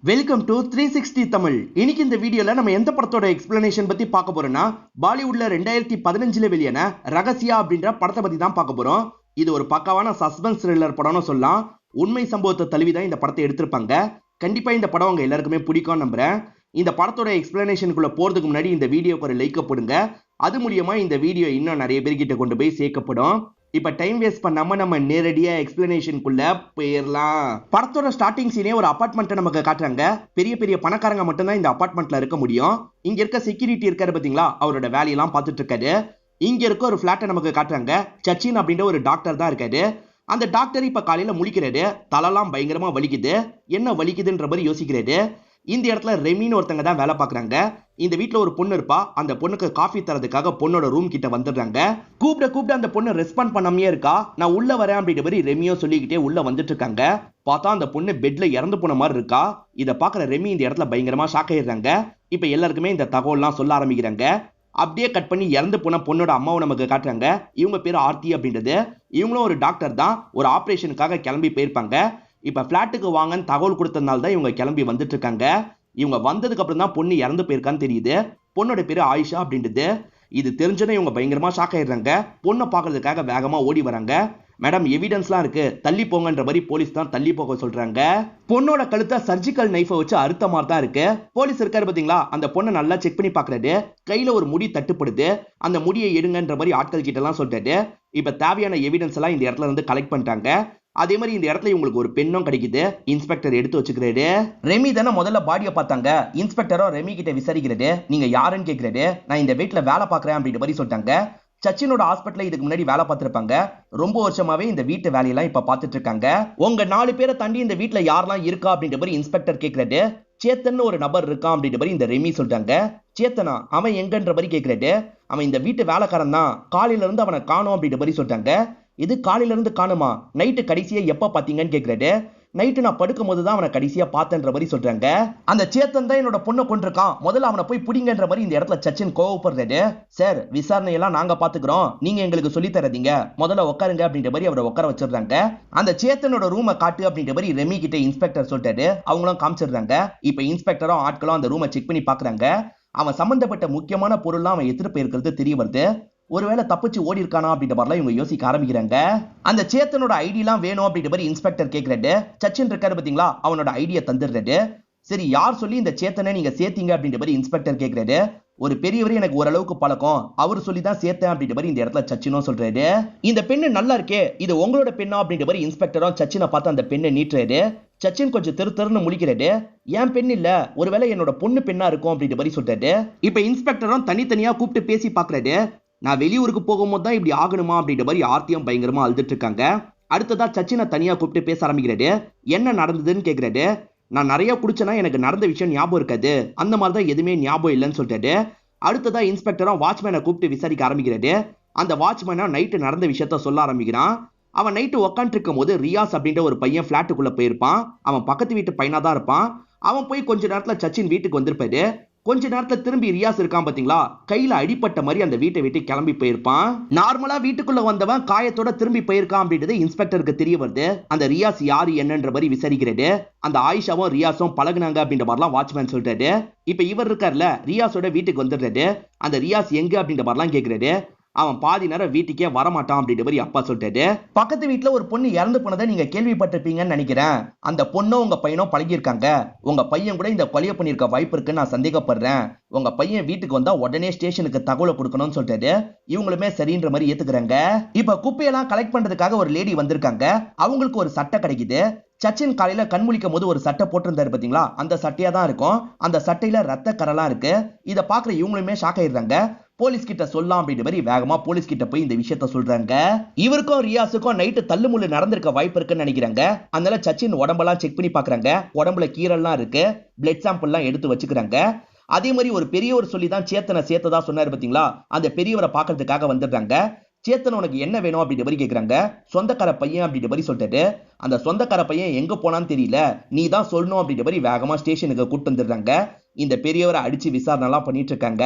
Welcome to 360 Tamil. இன்னைக்கு இந்த வீடியோல நம்ம எந்த படத்தோட எக்ஸ்பிளனேஷன் பத்தி பார்க்க போறோம்னா, பாலிவுட்ல 2015ல வெளியான ரகசியா அப்படின்ற படத்தை பத்தி தான் பார்க்க போறோம். இது ஒரு பக்காவான சஸ்பென்ஸ் த்ரில்லர் படம்னு சொல்லலாம். உண்மை சம்பவத்தை தழுவிதான் இந்த படத்தை எடுத்திருப்பாங்க. கண்டிப்பா இந்த படம் உங்க எல்லாருக்குமே பிடிக்கும் நம்புறேன். இந்த படத்தோட எக்ஸ்பிளனேஷனுக்குள்ள போறதுக்கு முன்னாடி இந்த வீடியோக்கு ஒரு லைக் போடுங்க. அது மூலியமா இந்த வீடியோ இன்னும் நிறைய பேர்கிட்ட கொண்டு போய் சேர்க்கப்படும். இப்ப டைம் வேஸ்ட் பண்ணாம நம்ம நேரடியா எக்ஸ்பிளனேஷனுக்குள்ள போயிடலாம். படத்தோட ஸ்டார்டிங் சீனே ஒரு அபார்ட்மெண்ட்டை நமக்கு காட்டுறாங்க. பெரிய பெரிய பணக்காரங்க மட்டும்தான் இந்த அபார்ட்மெண்ட்ல இருக்க முடியும். இங்க இருக்க செக்யூரிட்டி இருக்காரு பாத்தீங்களா, அவரோட வேலையெல்லாம் பார்த்துட்டு இருக்காரு. இங்க இருக்க ஒரு பிளாட்டை நமக்கு காட்டுறாங்க. சச்சின் அப்படின்ற ஒரு டாக்டர் தான் இருக்காரு. அந்த டாக்டர் இப்ப காலையில முழிக்கிறாரு. தலைலாம் பயங்கரமா வலிக்குது. என்ன வலிக்குதுன்ற மாதிரி யோசிக்கிறாரு. இந்த இடத்துல ரெமின்னு ஒருத்தங்க தான் வேலை பார்க்குறாங்க. இந்த வீட்டில் ஒரு பொண்ணு இருப்பா. அந்த பொண்ணுக்கு காஃபி தரதுக்காக பொண்ணோட ரூம் கிட்ட வந்துடுறாங்க. கூப்பிட அந்த பொண்ணு ரெஸ்பாண்ட் பண்ணாமே இருக்கா. நான் உள்ள வரேன் அப்படின்ற மாதிரி ரெமியோ சொல்லிக்கிட்டே உள்ள வந்துட்டு இருக்காங்க. பார்த்தா அந்த பொண்ணு பெட்ல இறந்து போன மாதிரி இருக்கா. இதை பார்க்குற ரெமி இந்த இடத்துல பயங்கரமா ஷாக் ஆயிடுறாங்க. இப்போ எல்லாருக்குமே இந்த தகவல்லாம் சொல்ல ஆரம்பிக்கிறாங்க. அப்படியே கட் பண்ணி இறந்து போன பொண்ணோட அம்மாவை நமக்கு காட்டுறாங்க. இவங்க பேர் ஆர்த்தி அப்படின்றது. இவங்களும் ஒரு டாக்டர் தான். ஒரு ஆப்ரேஷனுக்காக கிளம்பி போயிருப்பாங்க. இப்ப பிளாட்டுக்கு வாங்கன்னு தகவல் கொடுத்ததுனால தான் இவங்க கிளம்பி வந்துட்டு இருக்காங்க. இவங்க வந்ததுக்கு அப்புறம் தான் பொண்ணு இறந்து போயிருக்கான்னு தெரியுது. பொண்ணோட பேரு ஆயிஷா அப்படின்றது. இது தெரிஞ்சோன்னே இவங்க பயங்கரமா ஷாக் ஆயிடுறாங்க. பொண்ணை பாக்குறதுக்காக வேகமா ஓடி வராங்க. மேடம், எவிடன்ஸ்லாம் இருக்கு, தள்ளி போங்கன்ற மாதிரி போலீஸ் தான் தள்ளி போக சொல்றாங்க. பொண்ணோட கழுத்தை சர்ஜிக்கல் நைஃபை வச்சு அறுத்த மாதிரி தான் இருக்கு. போலீஸ் இருக்காரு பாத்தீங்களா, அந்த பொண்ணை நல்லா செக் பண்ணி பாக்குறாரு. கையில ஒரு முடி தட்டுப்படுது. அந்த முடியை எடுங்கன்ற மாதிரி ஆட்கள் கிட்ட எல்லாம் சொல்றாரு. இப்ப தேவையான எவிடன்ஸ் எல்லாம் இந்த இடத்துல இருந்து கலெக்ட் பண்ணிட்டாங்க. அதே மாதிரி இந்த இடத்துல இவங்களுக்கு ஒரு பெண்ணும் கிடைக்குது. இன்ஸ்பெக்டர் எடுத்து வச்சுக்கிறாரு. ரெமி தானே முதல்ல பாடியை பார்த்தாங்க. இன்ஸ்பெக்டரும் ரெமி கிட்ட விசாரிக்கிறாரு. நீங்க யாருன்னு கேட்கிறாரு. நான் இந்த வீட்டுல வேலை பார்க்கறேன் அப்படின்ற மாதிரி சொல்லிட்டாங்க. சச்சினோட ஹாஸ்பிட்டல இதுக்கு முன்னாடி வேலை பார்த்திருப்பாங்க. ரொம்ப வருஷமாவே இந்த வீட்டு வேலையெல்லாம் இப்ப பார்த்துட்டு இருக்காங்க. உங்க 4 பேரை தாண்டி இந்த வீட்டுல யாரெல்லாம் இருக்கா அப்படின்ற மாதிரி இன்ஸ்பெக்டர் கேட்கிறாரு. சேத்தன் ஒரு நபர் இருக்கான் அப்படின்ற மாதிரி இந்த ரெமி சொல்றாங்க. சேத்தனா? அவன் எங்கன்ற மாதிரி கேட்கிறாரு. அவன் இந்த வீட்டு வேலைக்காரன் தான். காலையில இருந்து அவனை காணோம் அப்படின்ற மாதிரி சொல்றாங்க. இது காலையில இருந்து காணுமா? நைட்டு கடைசியா எப்ப பாத்தீங்கன்னு கேட்கிறாரு. நைட்டு நான் படுக்கும் போது தான் அவனை கடைசியா பார்த்தன்ற மாதிரி சொல்றாங்க. அந்த சேத்தன் தான் என்னோட பொண்ணை கொண்டிருக்கான். முதல்ல அவனை போய் பிடிங்கன்ற மாதிரி இந்த இடத்துல சச்சின் கோவப்படுறாரு. சார், விசாரணை எல்லாம் நாங்க பாத்துக்கிறோம், நீங்க எங்களுக்கு சொல்லி தரதீங்க, முதல்ல உட்காருங்க அப்படின்ற மாதிரி அவரை உட்கார வச்சிடுறாங்க. அந்த சேத்தனோட ரூமை காட்டு அப்படின்ற மாதிரி ரெமி கிட்ட இன்ஸ்பெக்டர் சொல்லிட்டாரு. அவங்களும் காமிச்சிடுறாங்க. இப்ப இன்ஸ்பெக்டரும் ஆட்களும் அந்த ரூமை செக் பண்ணி பாக்குறாங்க. அவன் சம்பந்தப்பட்ட முக்கியமான பொருள்லாம் அவன் எடுத்துட்டு போயிருக்கிறது தெரிய வருது. ஒருவேளை தப்பிச்சு ஓடி இருக்கானா அப்படின்ற மாதிரிலாம் இவங்க யோசிக்க ஆரம்பிக்கிறாங்க. அந்த சேத்தனோட ஐடியெல்லாம் வேணும் அப்படின்ற மாதிரி இன்ஸ்பெக்டர் கேட்கிறாரு. சச்சின் இருக்காரு பாத்தீங்களா, அவனோட ஐடியா தந்துடுறாரு. சரி, யார் சொல்லி இந்த சேத்தனை நீங்க சேர்த்தீங்க அப்படின்ற மாதிரி இன்ஸ்பெக்டர் கேட்கிறாரு. ஒரு பெரியவர் எனக்கு ஓரளவுக்கு பழக்கம், அவர் சொல்லி தான் சேர்த்தேன் அப்படின்ற மாதிரி இந்த இடத்துல சச்சினும் சொல்றாரு. இந்த பெண்ணு நல்லா இருக்கே, இது உங்களோட பெண்ணா அப்படின்ற மாதிரி இன்ஸ்பெக்டரும் சச்சினை பார்த்து அந்த பெண்ணை நீட்டுறாரு. சச்சின் கொஞ்சம் தெருன்னு முழிக்கிறாரு. ஏன் பெண் இல்ல, ஒருவேளை என்னோட பொண்ணு பெண்ணா இருக்கும் அப்படின்ற மாதிரி சொல்றாரு. இப்ப இன்ஸ்பெக்டரும் தனித்தனியா கூப்பிட்டு பேசி பாக்குறாரு. நான் வெளியூருக்கு போகும்போது தான் இப்படி ஆகணுமா அப்படின்ற மாதிரி ஆர்த்தியும் பயங்கரமா அழுதுட்டு இருக்காங்க. அடுத்ததா சச்சினை தனியா கூப்பிட்டு பேச ஆரம்பிக்கிறாரு. என்ன நடந்ததுன்னு கேட்கிறாரு. நான் நிறைய குடிச்சேன்னா எனக்கு நடந்த விஷயம் ஞாபகம் இருக்காது, அந்த மாதிரி தான் எதுவுமே ஞாபகம் இல்லைன்னு சொல்லிட்டாரு. அடுத்ததா இன்ஸ்பெக்டரும் வாட்ச்மேனை கூப்பிட்டு விசாரிக்க ஆரம்பிக்கிறாரு. அந்த வாட்ச்மேனா நைட்டு நடந்த விஷயத்த சொல்ல ஆரம்பிக்கிறான். அவன் நைட்டு உட்காந்து இருக்கும் போது ரியாஸ் அப்படின்ற ஒரு பையன் பிளாட்டுக்குள்ள போயிருப்பான். அவன் பக்கத்து வீட்டு பையனா தான் இருப்பான். அவன் போய் கொஞ்ச நேரத்துல சச்சின் வீட்டுக்கு வந்திருப்பாரு. கொஞ்ச நேரத்துல திரும்பி ரியாஸ் இருக்கான் பாத்தீங்களா, கையில அடிப்பட்ட மாதிரி அந்த வீட்டை விட்டு கிளம்பி போயிருப்பான். நார்மலா வீட்டுக்குள்ள வந்தவன் காயத்தோட திரும்பி போயிருக்கான் அப்படின்றது இன்ஸ்பெக்டருக்கு தெரிய வருது. அந்த ரியாஸ் யாரு என்னன்ற மாதிரி விசாரிக்கிறாரு. அந்த ஆயிஷாவும் ரியாஸும் பழகுனாங்க அப்படின்ற மாதிரிலாம் வாட்ச்மேன் சொல்றாரு. இப்ப இவர் இருக்கார்ல, ரியாஸோட வீட்டுக்கு வந்துடுறாரு. அந்த ரியாஸ் எங்க அப்படின்ற மாதிரிலாம் கேட்கிறாரு. அவன் பாதி நேரம் வீட்டுக்கே வரமாட்டான் அப்படின்ற மாதிரி அப்பா சொல்லிட்டாரு. பக்கத்து வீட்டுல ஒரு பொண்ணு இறந்து போனதை நீங்க கேள்விப்பட்டிருப்பீங்கன்னு நினைக்கிறேன். அந்த பொண்ணும் உங்க பையனும் பழகிருக்காங்க. உங்க பையன் கூட இந்த கொலையை பண்ணிருக்க வாய்ப்பு இருக்குன்னு நான் சந்தேகப்படுறேன். உங்க பையன் வீட்டுக்கு வந்தா உடனே ஸ்டேஷனுக்கு தகவலை கொடுக்கணும்னு சொல்லிட்டாரு. இவங்களுமே சரின்ற மாதிரி ஏத்துக்கிறாங்க. இப்ப குப்பையெல்லாம் கலெக்ட் பண்றதுக்காக ஒரு லேடி வந்திருக்காங்க. அவங்களுக்கு ஒரு சட்டை கிடைக்குது. சச்சின் காலையில கண்முழிக்கும் போது ஒரு சட்டை போட்டிருந்தாரு பாத்தீங்களா, அந்த சட்டையா தான் இருக்கும். அந்த சட்டையில ரத்த கரெல்லாம் இருக்கு. இதை பாக்குற இவங்களுமே ஷாக் ஆயிடுறாங்க. போலீஸ் கிட்ட சொல்லலாம் அப்படின்ற மாதிரி வேகமா போலீஸ் கிட்ட போய் இந்த விஷயத்த சொல்றாங்க. இவருக்கும் ரியாஸுக்கும் நைட்டு தள்ளுமுள்ளு நடந்திருக்க வாய்ப்பு இருக்குன்னு நினைக்கிறாங்க. அதனால சச்சின் உடம்பெல்லாம் செக் பண்ணி பாக்குறாங்க. உடம்புல கீரல்லாம் இருக்கு. பிளட் சாம்பிள் எல்லாம் எடுத்து வச்சுக்கிறாங்க. அதே மாதிரி ஒரு பெரியவர் சொல்லி தான் சேத்தனை சேர்த்ததா சொன்னாரு பாத்தீங்களா, அந்த பெரியவரை பாக்குறதுக்காக வந்துடுறாங்க. சேத்தன் உனக்கு என்ன வேணும் அப்படின்ற மாதிரி கேட்குறாங்க. சொந்தக்கார பையன் அப்படின்ற மாதிரி சொல்லிட்டு, அந்த சொந்தக்கார பையன் எங்க போனான்னு தெரியல, நீ தான் சொல்லணும் அப்படின்ற மாதிரி வேகமா ஸ்டேஷனுக்கு கூட்டு வந்துடுறாங்க. இந்த பெரியவரை அடிச்சு விசாரணை எல்லாம் பண்ணிட்டு இருக்காங்க.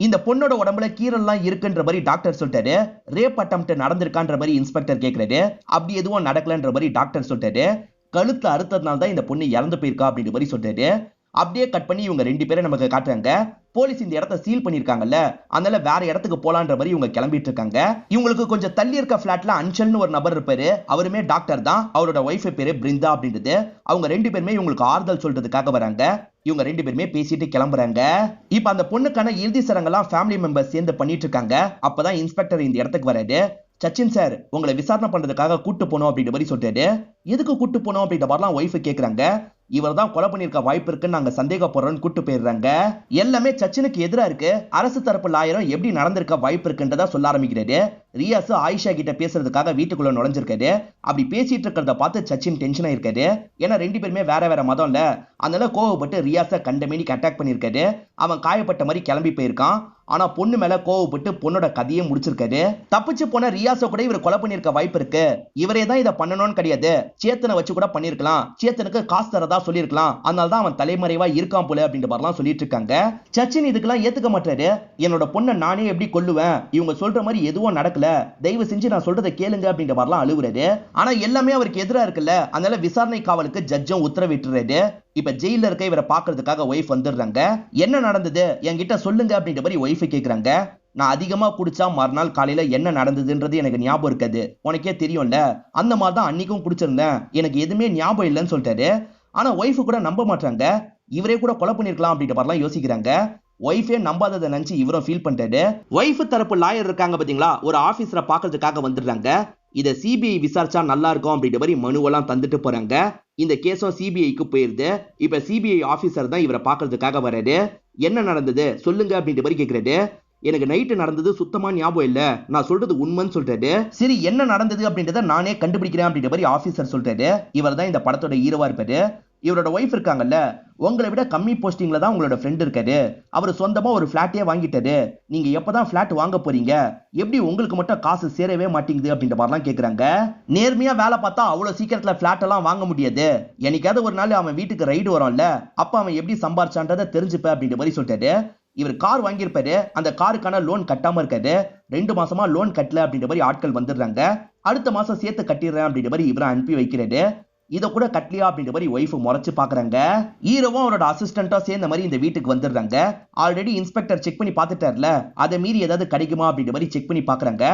இந்த பொண்ணோட உடம்புல கீரல்லாம் இருக்குன்ற மாதிரி டாக்டர் சொல்லிட்டாரு. ரேப் அட்டெம்ப்ட் நடந்திருக்கான்ற மாதிரி இன்ஸ்பெக்டர் கேட்கிறாரு. அப்படி எதுவும் நடக்கலன்ற மாதிரி டாக்டர் சொல்லிட்டாரு. கழுத்து அறுத்ததுனால தான் இந்த பொண்ணு இறந்து போயிருக்கா அப்படின்ற மாதிரி சொல்றாரு. அப்படியே கட் பண்ணி இவங்க 2 பேரும் நமக்கு காட்டுறாங்க. போலீஸ் இந்த இடத்த சீல் பண்ணிருக்காங்கல்ல, அதனால வேற இடத்துக்கு போலான்ற மாதிரி இவங்க கிளம்பிட்டு இருக்காங்க. இவங்களுக்கு கொஞ்சம் தள்ளி இருக்க பிளாட்ல அன்ஷல்னு ஒரு நபர் இருப்பாரு. அவருமே டாக்டர் தான். அவரோட ஒய்ஃப் பேரு பிருந்தா அப்படின்றது. அவங்க 2 பேருமே இவங்களுக்கு ஆறுதல் சொல்றதுக்காக வராங்க. இவங்க 2 பேருமே பேசிட்டு கிளம்புறாங்க. இப்ப அந்த பொண்ணுக்கான இறுதி சடங்கெல்லாம் ஃபேமிலி மெம்பர்ஸ் சேர்ந்து பண்ணிட்டு இருக்காங்க. அப்பதான் இன்ஸ்பெக்டர் இந்த இடத்துக்கு வராரு. சச்சின் சார், உங்களை விசாரணை பண்றதுக்காக கூட்டு போனோம் அப்படின்ற மாதிரி சொல்றாரு. எதுக்கு கூட்டு போனோம் அப்படின்ற மாதிரிலாம் ஒய்ஃப் கேக்குறாங்க. இவர் தான் கொலை பண்ணிருக்க வாய்ப்பு இருக்குன்னு நாங்க சந்தேகப்படுறோம்னு கூட்டு போயிடுறாங்க. எல்லாமே சச்சினுக்கு எதிரா இருக்கு. அரசு தரப்பு லாயரும் எப்படி நடந்திருக்க வாய்ப்பு இருக்குன்றதா சொல்ல ஆரம்பிக்கிறாரு. ரியாஸ் ஆயிஷா கிட்ட பேசுறதுக்காக வீட்டுக்குள்ள நுழைஞ்சிருக்காரு. அப்படி பேசிட்டு இருக்கிறத பார்த்து சச்சின் டென்ஷன் ஆயிருக்காரு. ஏன்னா 2 பேருமே வேற வேற மதம் இல்ல. அதனால கோவப்பட்டு ரியாஸை கண்டமேனிக்கு அட்டாக் பண்ணிருக்காரு. அவன் காயப்பட்ட மாதிரி கிளம்பி போயிருக்கான். ஆனா பொண்ணு மேல கோவப்பட்டு பொண்ணோட கதையை முடிச்சிருக்காரு. தப்பிச்சு போன ரியாஸை கூட இவர் கொலை பண்ணிருக்க வாய்ப்பு இருக்கு. இவரே தான் இதை பண்ணணும்னு கிடையாது. சேத்தனை வச்சு கூட பண்ணிருக்கலாம். சேத்தனுக்கு காசு தரதா சொல்லிருக்கலாம். அதனாலதான் அவன் தலைமறைவா இருக்கான் போல அப்படின்ற மாதிரிலாம் சொல்லிட்டு இருக்காங்க. சச்சின் இதுக்கெல்லாம் ஏத்துக்க மாட்டாரு. என்னோட பொண்ணை நானே எப்படி கொல்லுவேன்? இவங்க சொல்ற மாதிரி எதுவும் நடக்கல. தயவு செஞ்சு நான் சொல்றதை கேளுங்க அப்படின்ற மாதிரிலாம் அழுகுறாரு. ஆனா எல்லாமே அவருக்கு எதிரா இருக்குல்ல. அதனால விசாரணை காவலுக்கு ஜட்ஜும் உத்தரவிட்டுறாரு. இப்ப ஜெயில இருக்க இவரை பாக்குறதுக்காக ஒய்ஃப் வந்துடுறாங்க. என்ன நடந்தது என்கிட்ட சொல்லுங்க அப்படின்ற மாதிரி ஒய்ஃப் கேக்குறாங்க. நான் அதிகமா குடிச்சா மறுநாள் காலையில என்ன நடந்ததுன்றது எனக்கு ஞாபகம் இருக்காது. உனக்கே தெரியும்ல, அந்த மாதிரி தான் அன்னைக்கும் குடிச்சிருந்தேன். எனக்கு எதுவுமே ஞாபகம் இல்லைன்னு சொல்லிட்டாரு. ஆனா ஒய்ஃப் கூட நம்ப மாட்டாங்க. இவரே கூட கொலை பண்ணிருக்கலாம் அப்படின்ற மாதிரிலாம் யோசிக்கிறாங்க. ஒய்ஃபே நம்பாததை நினைச்சு இவரும் ஃபீல் பண்ணிட்டாரு. ஒய்ஃப் தரப்பு லாயர் இருக்காங்க பாத்தீங்களா, ஒரு ஆபீசரை பாக்குறதுக்காக வந்துடுறாங்க. இத சிபிஐ விசாரிச்சா நல்லா இருக்கும் அப்படின்ற மாதிரி மனுவெல்லாம் தந்துட்டு போறாங்க. இந்த கேஸும் சிபிஐக்கு போயிருது. இப்ப சிபிஐ ஆபீசர் தான் இவரை பாக்குறதுக்காக வராரு. என்ன நடந்தது சொல்லுங்க அப்படின்ற மாதிரி கேக்குறாரு. எனக்கு நைட்டு நடந்தது சுத்தமா ஞாபகம் இல்ல, நான் சொல்றது உண்மைன்னு சொல்றாரு. சரி, என்ன நடந்தது அப்படின்றத நானே கண்டுபிடிக்கிறேன் அப்படின்ற மாதிரி ஆபீசர் சொல்றாரு. இவர் தான் இந்த படத்தோட ஹீரோவா இருப்பாரு. இவரோட ஒய்ஃப் இருக்காங்கல்ல, உங்களை விட கம்மி போஸ்டிங்ல தான் உங்களோட ஃப்ரெண்ட் இருக்காரு. அவர் சொந்தமா ஒரு பிளாட்டே வாங்கிட்டாரு. நீங்க எப்பதான் பிளாட் வாங்க போறீங்க? எப்படி உங்களுக்கு மட்டும் காசு சேரவே மாட்டேங்குது அப்படின்ற மாதிரிலாம் கேக்குறாங்க. நேர்மையா வேலை பார்த்தா அவ்வளவு சீக்கிரத்துல பிளாட் எல்லாம் வாங்க முடியாது. என்னைக்காவது ஒரு நாள் அவன் வீட்டுக்கு ரைடு வரும்ல, அப்ப அவன் எப்படி சம்பாரிச்சான்றதை தெரிஞ்சுப்ப அப்படின்ற மாதிரி சொல்லிட்டாரு. இவர் கார் வாங்கியிருப்பாரு. அந்த காருக்கான லோன் கட்டாம இருக்காரு. 2 மாசமா லோன் கட்டல அப்படின்ற மாதிரி ஆட்கள் வந்துடுறாங்க. அடுத்த மாசம் சேர்த்து கட்டிடுறேன் அப்படின்ற மாதிரி இவரை அனுப்பி வைக்கிறாரு. இதை கூட கட்டலையா அப்படின்ற மாதிரி ஒய்ஃப் முறைச்சு பாக்குறாங்க. ஹீரோவும் அவரோட அசிஸ்டன்ட்டா சேர்ந்த மாதிரி இந்த வீட்டுக்கு வந்துடுறாங்க. ஆல்ரெடி இன்ஸ்பெக்டர் செக் பண்ணி பார்த்துட்டார்ல, அதை மீறி ஏதாவது கிடைக்குமா அப்படின்ற மாதிரி செக் பண்ணி பாக்குறாங்க.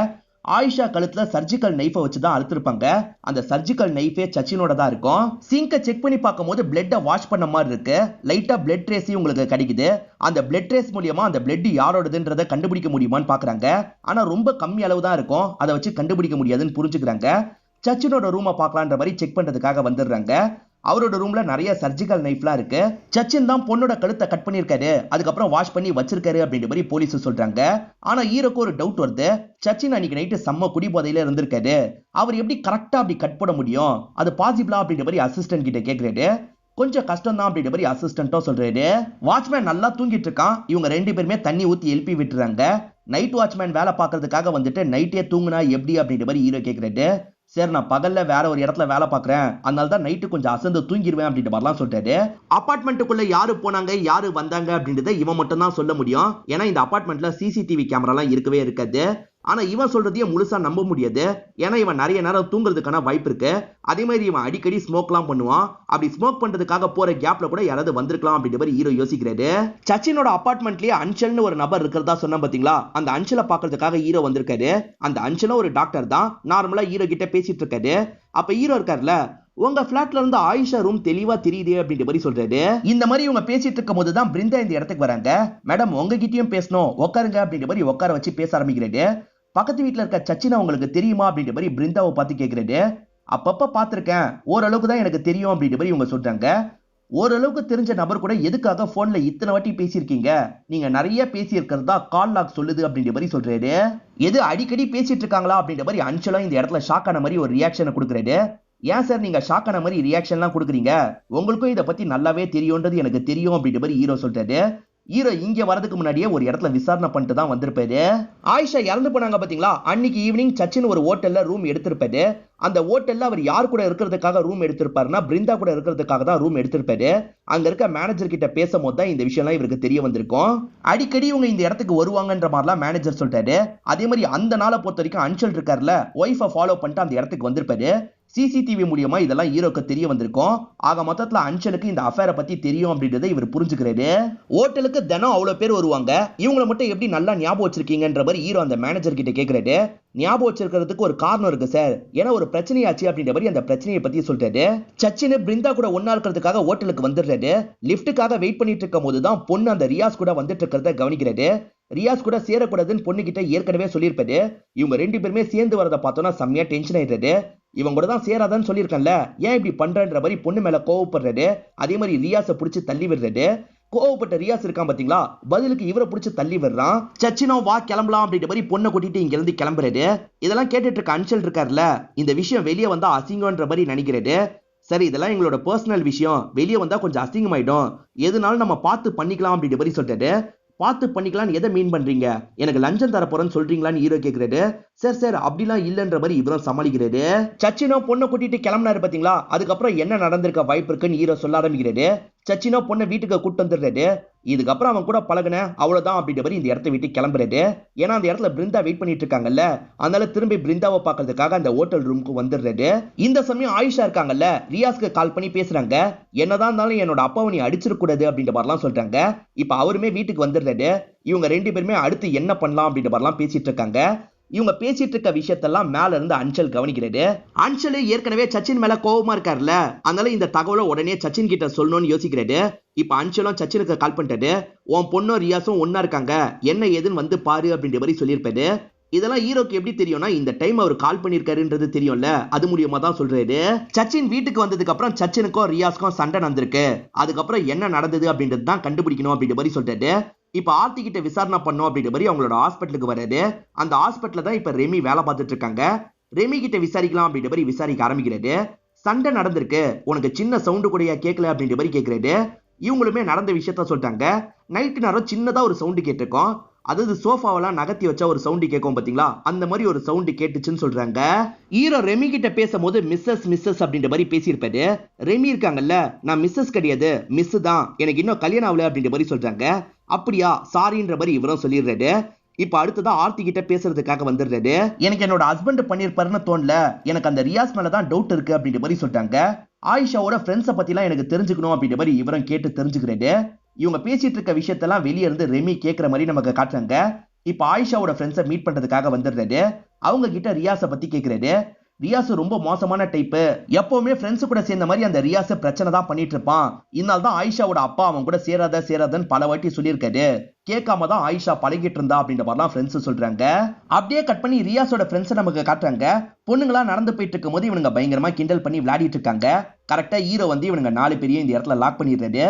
ஆயிஷா கழுத்துல சர்ஜிக்கல் நைஃபை வச்சுதான் அழுத்திருப்பாங்க. அந்த சர்ஜிக்கல் நைஃபே சச்சினோட தான் இருக்கும். சிங்கை செக் பண்ணி பார்க்கும்போது பிளட்டை வாஷ் பண்ண மாதிரி இருக்கு. லைட்டா பிளட் ட்ரேஸையும் உங்களுக்கு கிடைக்குது. அந்த பிளட் ட்ரேஸ் மூலியமா அந்த பிளட் யாரோடதுன்றதை கண்டுபிடிக்க முடியுமான்னு பாக்குறாங்க. ஆனா ரொம்ப கம்மி அளவு தான் இருக்கும். அதை வச்சு கண்டுபிடிக்க முடியாதுன்னு புரிஞ்சுக்கிறாங்க. சச்சினோட ரூமை பார்க்கலான்ற மாதிரி செக் பண்றதுக்காக வந்துடுறாங்க. அவரோட ரூம்ல நிறைய சர்ஜிக்கல் நைஃப்லாம் இருக்கு. சச்சின் தான் பொண்ணோட கழுத்தை கட் பண்ணிருக்காரு, அதுக்கப்புறம் வாஷ் பண்ணி வச்சிருக்காரு அப்படின்ற மாதிரி போலீஸ் சொல்றாங்க. ஆனா ஹீரோக்கு ஒரு டவுட் வருது. சச்சின் அன்னைக்கு நைட்டு செம்ம குடிபோதையில இருந்திருக்காரு. அவர் எப்படி கரெக்டா அப்படி கட் போட முடியும்? அது பாசிபிளா அப்படின்ற மாதிரி அசிஸ்டன்ட் கிட்ட கேக்குறாரு. கொஞ்சம் கஷ்டம் தான் அப்படின்ற மாதிரி அசிஸ்டன்ட்டும் சொல்றாரு. வாட்ச்மேன் நல்லா தூங்கிட்டு இருக்கான். இவங்க 2 பேருமே தண்ணி ஊத்தி எழுப்பி விட்டுறாங்க. நைட் வாட்ச்மேன் வேலை பார்க்கறதுக்காக வந்துட்டு நைட்டே தூங்குனா எப்படி அப்படின்ற மாதிரி ஹீரோ கேக்குறாரு. சரி, நான் பகல்ல வேற ஒரு இடத்துல வேலை பார்க்கறேன், அதனால தான் நைட்டு கொஞ்சம் அசந்து தூங்கிடுவேன் அப்படின்ற மாதிரிலாம் சொல்றாரு. அபார்ட்மெண்ட்டுக்குள்ள யாரு போனாங்க யாரு வந்தாங்க அப்படின்றத இவன் மட்டும் தான் சொல்ல முடியும். ஏன்னா இந்த அபார்ட்மெண்ட்ல சிசிடிவி கேமராலாம் இருக்கவே இருக்காது. ஆனா இவன் சொல்றதையே முழுசா நம்ப முடியாது. ஏன்னா இவன் நிறைய நேரம் தூங்குறதுக்கான வாய்ப்பு இருக்கு. அதே மாதிரி இவன் அடிக்கடி ஸ்மோக்லாம் பண்ணுவான். அப்படி ஸ்மோக் பண்றதுக்காக போற கேப்ல கூட யாராவது வந்திருக்கலாம் அப்படின்ற மாதிரி ஹீரோ யோசிக்கிறாரு. சச்சினோட அபார்ட்மெண்ட்லயே அன்ஷல்னு ஒரு நபர் இருக்கிறதா சொன்ன பாத்தீங்களா, அந்த அன்ஷலை பாக்குறதுக்காக ஹீரோ வந்திருக்காரு. அந்த அன்ஷலும் ஒரு டாக்டர் தான். நார்மலா ஹீரோ கிட்ட பேசிட்டு இருக்காரு. அப்ப ஹீரோ இருக்காருல, உங்க பிளாட்ல இருந்து ஆயிஷா ரூம் தெளிவா தெரியுது அப்படின்ற மாதிரி சொல்றாரு. இந்த மாதிரி இவங்க பேசிட்டு இருக்கும் போதுதான் பிருந்தா இந்த இடத்துக்கு வராங்க. மேடம், உங்ககிட்டயும் பேசணும், உட்காருங்க அப்படின்ற மாதிரி உட்கார வச்சு பேச ஆரம்பிக்கிறாரு. பக்கத்து வீட்டுல இருக்க சச்சினா உங்களுக்கு தெரியுமா அப்படின்ற மாதிரி பிருந்தாவை பார்த்து கேக்குறாரு. அப்பப்ப பாத்திருக்கேன், ஓரளவுக்கு தான் எனக்கு தெரியும் அப்படின்ற மாதிரி இவங்க சொல்றாங்க. ஓரளவுக்கு தெரிஞ்ச நபர் கூட எதுக்காக போன்ல இத்தனை வாட்டி பேசியிருக்கீங்க? நீங்க நிறைய பேசி இருக்கிறதா கால் லாக் சொல்லுது அப்படின்ற மாதிரி சொல்றாரு. எது அடிக்கடி பேசிட்டு இருக்காங்களா அப்படின்ற மாதிரி அன்ஷலும் இந்த இடத்துல ஷாக் ஆன மாதிரி ஒரு ரியாக்ஷனை கொடுக்குறாரு. ஏன் சார் நீங்க ஷாக் ஆன மாதிரி ரியாக்ஷன்லாம் கொடுக்குறீங்க? உங்களுக்கும் இதை பத்தி நல்லாவே தெரியும்ன்றது எனக்கு தெரியும் அப்படின்ற மாதிரி ஹீரோ சொல்றாரு. ஹீரோ இங்க வரதுக்கு முன்னாடியே ஒரு இடத்துல விசாரணை பண்ணிட்டு தான் வந்திருப்பாரு. ஆயிஷா இறந்து போனாங்க பாத்தீங்களா, அன்னைக்கு ஈவினிங் சச்சின் ஒரு ஹோட்டல்ல ரூம் எடுத்திருப்பாரு. அந்த ஹோட்டல்ல அவர் யார் கூட இருக்கிறதுக்காக ரூம் எடுத்திருப்பாருன்னா பிருந்தா கூட இருக்கிறதுக்காக தான் ரூம் எடுத்திருப்பாரு. அங்க இருக்க மேனேஜர் கிட்ட பேசும்போது தான் இந்த விஷயம்லாம் இவருக்கு தெரிய வந்திருக்கும். அடிக்கடி இவங்க இந்த இடத்துக்கு வருவாங்கன்ற மாதிரிலாம் மேனேஜர் சொல்லிட்டாரு. அதே மாதிரி அந்த நாளை பொறுத்த வரைக்கும் அன்ஷல் இருக்காருல, ஒய்ஃபை ஃபாலோ பண்ணிட்டு அந்த இடத்துக்கு வந்திருப்பாரு. சிசிடிவி மூலியமா இதெல்லாம் ஹீரோக்கு தெரிய வந்திருக்கும். ஆக மொத்தத்துல அன்ஷலுக்கு இந்த அஃபேரை பத்தி தெரியும் அப்படின்றத இவர் புரிஞ்சுக்கிறாரு. ஹோட்டலுக்கு தினம் அவ்வளவு பேர் வருவாங்க, இவங்களை மட்டும் எப்படி நல்லா ஞாபகம் வச்சிருக்கீங்கன்ற மாதிரி ஹீரோ அந்த மேனேஜர் கிட்ட கேட்கிறாரு. ஞாபகம் வச்சிருக்கிறதுக்கு ஒரு காரணம் இருக்கு சார், ஏன்னா ஒரு பிரச்சனையாச்சு அப்படின்ற மாதிரி அந்த பிரச்சனையை பத்தி சொல்றாரு. சச்சின் பிருந்தா கூட ஒன்னா இருக்கிறதுக்காக ஹோட்டலுக்கு வந்துடுறாரு. லிப்டுக்காக வெயிட் பண்ணிட்டு இருக்கும் போதுதான் பொண்ணு அந்த ரியாஸ் கூட வந்துட்டு இருக்கிறத கவனிக்கிறாரு. ரியாஸ் கூட சேரக்கூடாதுன்னு பொண்ணு கிட்ட ஏற்கனவே சொல்லியிருப்பாரு. இவங்க ரெண்டு பேருமே சேர்ந்து வரதை பார்த்தோன்னா செம்மையா டென்ஷன் ஆயிடுறாரு. இவங்க கூட தான் சேராதான்னு சொல்லியிருக்கேன்ல, ஏன் இப்படி பண்றன்ற மாதிரி பொண்ணு மேல கோவப்படுறாரு. அதே மாதிரி ரியாஸை பிடிச்சி தள்ளி விடுறாரு. கோவப்பட்ட ரியாஸ் இருக்கான் பாத்தீங்களா, பதிலுக்கு இவரை பிடிச்சி தள்ளி விடுறான். சச்சினோ வா கிளம்பலாம் அப்படின்ற மாதிரி பொண்ணை கூட்டிட்டு இங்க இருந்து கிளம்புறாரு. இதெல்லாம் கேட்டுட்டு இருக்க அன்ஷல் இருக்காருல்ல, இந்த விஷயம் வெளியே வந்தா அசிங்கன்ற மாதிரி நினைக்கிறாரு. சரி இதெல்லாம் எங்களோட பர்சனல் விஷயம், வெளியே வந்தா கொஞ்சம் அசிங்கமாயிடும், எதுனாலும் நம்ம பார்த்து பண்ணிக்கலாம் அப்படின்ற மாதிரி சொல்றாரு. பார்த்து பண்ணிக்கலாம் எதை மீன் பண்றீங்க, எனக்கு லஞ்சம் தர போறேன்னு சொல்றீங்களான்னு ஹீரோ கேக்குறாரு. சார் சார் அப்படிலாம் இல்லன்ற மாதிரி இவரும் சமாளிக்கிறாரு. சச்சினோ பொண்ணை கூட்டிட்டு கிளம்பினாரு பாத்தீங்களா, அதுக்கப்புறம் என்ன நடந்திருக்க வாய்ப்பு இருக்குன்னு ஹீரோ சொல்ல ஆரம்பிக்கிறாரு. சச்சினோ பொண்ணை வீட்டுக்கு கூட்டு வந்துடுறாரு. இதுக்கப்புறம் அவன் கூட பழகுன அவ்வளவுதான் அப்படின்ற மாதிரி இந்த இடத்த விட்டு கிளம்புறாரு. ஏன்னா அந்த இடத்துல பிருந்தா வெயிட் பண்ணிட்டு இருக்காங்கல்ல, அதனால திரும்பி பிருந்தாவை பார்க்கறதுக்காக அந்த ஹோட்டல் ரூமுக்கு வந்துடுறாரு. இந்த சமயம் ஆயிஷா இருக்காங்கல்ல, ரியாஸ்க்கு கால் பண்ணி பேசுறாங்க. என்னதான் இருந்தாலும் என்னோட அப்பாவை நீ அடிச்சிடக்கூடாது அப்படின்ற மாதிரிலாம் சொல்றாங்க. இப்ப அவருமே வீட்டுக்கு வந்துடுறாரு. இவங்க ரெண்டு பேருமே அடுத்து என்ன பண்ணலாம் அப்படின்ற மாதிரிலாம் பேசிட்டு இருக்காங்க. இவங்க பேசிட்டு இருக்க விஷயத்தெல்லாம் மேல இருந்து அன்ஷல் கவனிக்கிறாரு. அன்ஷல் ஏற்கனவே சச்சின் மேல கோவமா இருக்காருல்ல, அதனால இந்த தகவலை உடனே சச்சின் கிட்ட சொல்லணும்னு யோசிக்கிறாரு. இப்ப அன்ஷலும் சச்சினுக்கு கால் பண்ணிட்டாரு. உன் பொண்ணும் ரியாஸும் ஒன்னா இருக்காங்க, என்ன ஏதுன்னு வந்து பாரு அப்படின்ற மாதிரி சொல்லியிருப்பாரு. இதெல்லாம் ஹீரோக்கு எப்படி தெரியும்னா, இந்த டைம் அவர் கால் பண்ணிருக்காருன்றது தெரியும்ல, அது மூலியமா தான் சொல்றாரு. சச்சின் வீட்டுக்கு வந்ததுக்கு அப்புறம் சச்சினுக்கும் ரியாஸ்க்கும் சண்டை நடந்திருக்கு, அதுக்கப்புறம் என்ன நடந்தது அப்படின்றது தான் கண்டுபிடிக்கணும் அப்படின்ற மாதிரி சொல்றாரு. இப்ப ஆர்த்தி கிட்ட விசாரணை பண்ணும் அப்படின்ற மாதிரி அவங்களோட ஹாஸ்பிட்டலுக்கு வராது. அந்த ஹாஸ்பிட்டல்ல தான் இப்ப ரெமி வேலை பார்த்துட்டு இருக்காங்க. ரெமி கிட்ட விசாரிக்கலாம் அப்படின்ற மாதிரி விசாரிக்க ஆரம்பிக்கிறாரு. சண்டை நடந்திருக்கு, உனக்கு சின்ன சவுண்டு கூட கேட்கல அப்படின்ற மாதிரி கேட்கிறாரு. இவங்களுமே நடந்த விஷயத்த சொல்லிட்டாங்க. நைட்டு நேரம் சின்னதா ஒரு சவுண்டு கேட்டிருக்கோம், அதாவது சோஃபாவெல்லாம் நகர்த்தி வச்சா ஒரு சவுண்டு கேட்கும் பாத்தீங்களா, அந்த மாதிரி ஒரு சவுண்டு கேட்டுச்சுன்னு சொல்றாங்க. ஹீரோ ரெமி கிட்ட பேசும்போது மிஸ்ஸஸ் அப்படின்ற மாதிரி பேசியிருப்பாரு. ரெமி இருக்காங்கல்ல, நான் மிஸ்ஸஸ் கிடையாது மிஸ் தான், எனக்கு இன்னும் கல்யாணம் ஆகல அப்படின்ற மாதிரி சொல்றாங்க. அப்படியா சாரின்ற மாதிரி இவரும் சொல்லிடுறாரு. இப்ப அடுத்ததா ஆர்த்தி கிட்ட பேசுறதுக்காக வந்துடுறாரு. எனக்கு என்னோட ஹஸ்பண்ட் பண்ணிருப்பாருன்னு தோணல, எனக்கு அந்த ரியாஸ் மேலதான் டவுட் இருக்கு அப்படின்ற மாதிரி சொல்றாங்க. ஆயிஷாவோட ஃப்ரெண்ட்ஸை பத்தி எல்லாம் எனக்கு தெரிஞ்சுக்கணும் அப்படின்ற மாதிரி இவரும் கேட்டு தெரிஞ்சுக்கிறாரு. இவங்க பேசிட்டு இருக்க விஷயத்தெல்லாம் வெளியே இருந்து ரெமி கேட்கிற மாதிரி நமக்கு காட்டுறாங்க. இப்ப ஆயிஷாவோட ஃப்ரெண்ட்ஸை மீட் பண்றதுக்காக வந்துடுறாரு. அவங்க கிட்ட ரியாஸை பத்தி கேட்கிறாரு. ரியாஸ் ரொம்ப மோசமான டைப்பு, எப்பவுமே ஃப்ரெண்ட்ஸ் கூட சேர்ந்த மாதிரி அந்த ரியாஸ் பிரச்சனை தான் பண்ணிட்டு இருப்பான், இதனால தான் ஆயிஷாவோட அப்பா அவன் கூட சேராதன்னு பல வாட்டி சொல்லியிருக்காரு, கேட்காம தான் ஆயிஷா பழகிட்டு இருந்தா அப்படின்ற மாதிரிலாம் ஃப்ரெண்ட்ஸ் சொல்றாங்க. அப்படியே கட் பண்ணி ரியாஸோட ஃப்ரெண்ட்ஸை நமக்கு காட்டுறாங்க. பொண்ணுங்களா நடந்து போயிட்டு இருக்கும் போது இவனுங்க பயங்கரமா கிண்டல் பண்ணி விளையாடிட்டு இருக்காங்க. கரெக்டா ஹீரோ வந்து இவனுங்க 4 பேரையும் இந்த இடத்துல லாக் பண்ணிடுறாரு.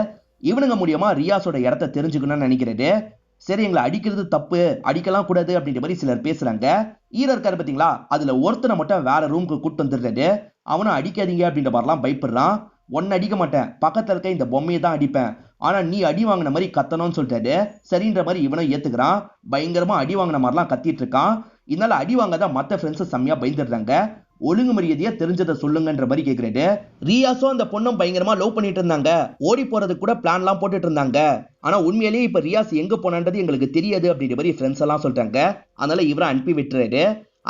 இவனுங்க மூலியமா ரியாஸோட இடத்த தெரிஞ்சுக்கணும்னு நினைக்கிறாரு. சரி எங்களை அடிக்கிறது தப்பு, அடிக்கலாம் கூடாது அப்படின்ற மாதிரி சிலர் பேசுறாங்க. ஹீரோ இருக்காரு பாத்தீங்களா, அதுல ஒருத்தனை மட்டும் வேற ரூமுக்கு கூட்டு வந்துடுறாரு. அவனை அடிக்காதீங்க அப்படின்ற மாதிரிலாம் பயப்படுறான். ஒன்னு அடிக்க மாட்டேன், பக்கத்துல இருக்க இந்த பொம்மையை தான் அடிப்பேன், ஆனா நீ அடி வாங்கின மாதிரி கத்தணும்னு சொல்லிட்டாரு. சரின்ற மாதிரி இவனும் ஏத்துக்கிறான். பயங்கரமா அடி வாங்கின மாதிரிலாம் கத்திட்டு இருக்கான். இதனால அடி வாங்கதான் மத்த ஃப்ரெண்ட்ஸ் செம்மையா பயந்துடுறாங்க. ஒழுங்கு மரியாதையா தெரிஞ்சதை சொல்லுங்கன்ற மாதிரி கேக்குறாரு. ரியாஸும் அந்த பொண்ணும் பயங்கரமா லவ் பண்ணிட்டு இருந்தாங்க, ஓடி போறதுக்கு கூட பிளான் எல்லாம் போட்டுட்டு இருந்தாங்க, ஆனா உண்மையிலேயே இப்ப ரியாஸ் எங்க போனான்றது எங்களுக்கு தெரியாது அப்படின்ற மாதிரி ஃப்ரெண்ட்ஸ் எல்லாம் சொல்றாங்க. அதனால இவரை அனுப்பி விட்டுறாரு.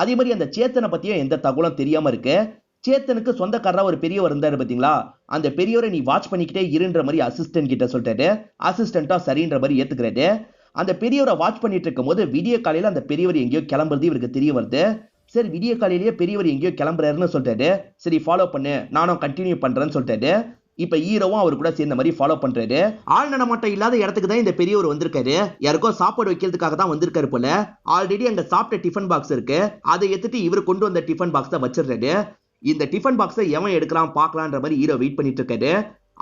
அதே மாதிரி அந்த சேத்தனை பத்தியும் எந்த தகவலும் தெரியாம இருக்கு. சேத்தனுக்கு சொந்தக்காரரா ஒரு பெரியவர் இருந்தாரு பாத்தீங்களா, அந்த பெரியவரை நீ வாட்ச் பண்ணிக்கிட்டே இருன்ற மாதிரி அசிஸ்டன்ட் கிட்ட சொல்றாரு. அசிஸ்டன்டா சரின்ற மாதிரி ஏத்துக்கிறாரு. அந்த பெரியவரை வாட்ச் பண்ணிட்டு இருக்கும் போது விடிய காலையில அந்த பெரியவர் எங்கேயோ கிளம்புறது இவருக்கு தெரிய வருது. சரி விடிய காலையிலேயே பெரியவர் எங்கேயோ கிளம்புறாருன்னு சொல்றாரு. சரி ஃபாலோ பண்ணு, நானும் கண்டினியூ பண்றேன்னு சொல்லிட்டாரு. இப்ப ஹீரோவும் அவர் கூட சேர்ந்த மாதிரி ஃபாலோ பண்றாரு. ஆள் நடமாட்டம் இல்லாத இடத்துக்கு தான் இந்த பெரியவர் வந்திருக்காரு. யாருக்கோ சாப்பாடு வைக்கிறதுக்காக தான் வந்திருக்காரு போல. ஆல்ரெடி அங்க சாப்பிட்ட டிஃபன் பாக்ஸ் இருக்கு, அதை எடுத்துட்டு இவர் கொண்டு வந்த டிஃபன் பாக்ஸை வச்சிடுறாரு. இந்த டிஃபன் பாக்ஸை எவன் எடுக்கலாம் பார்க்கலான்ற மாதிரி ஹீரோ வெயிட் பண்ணிட்டு இருக்காரு.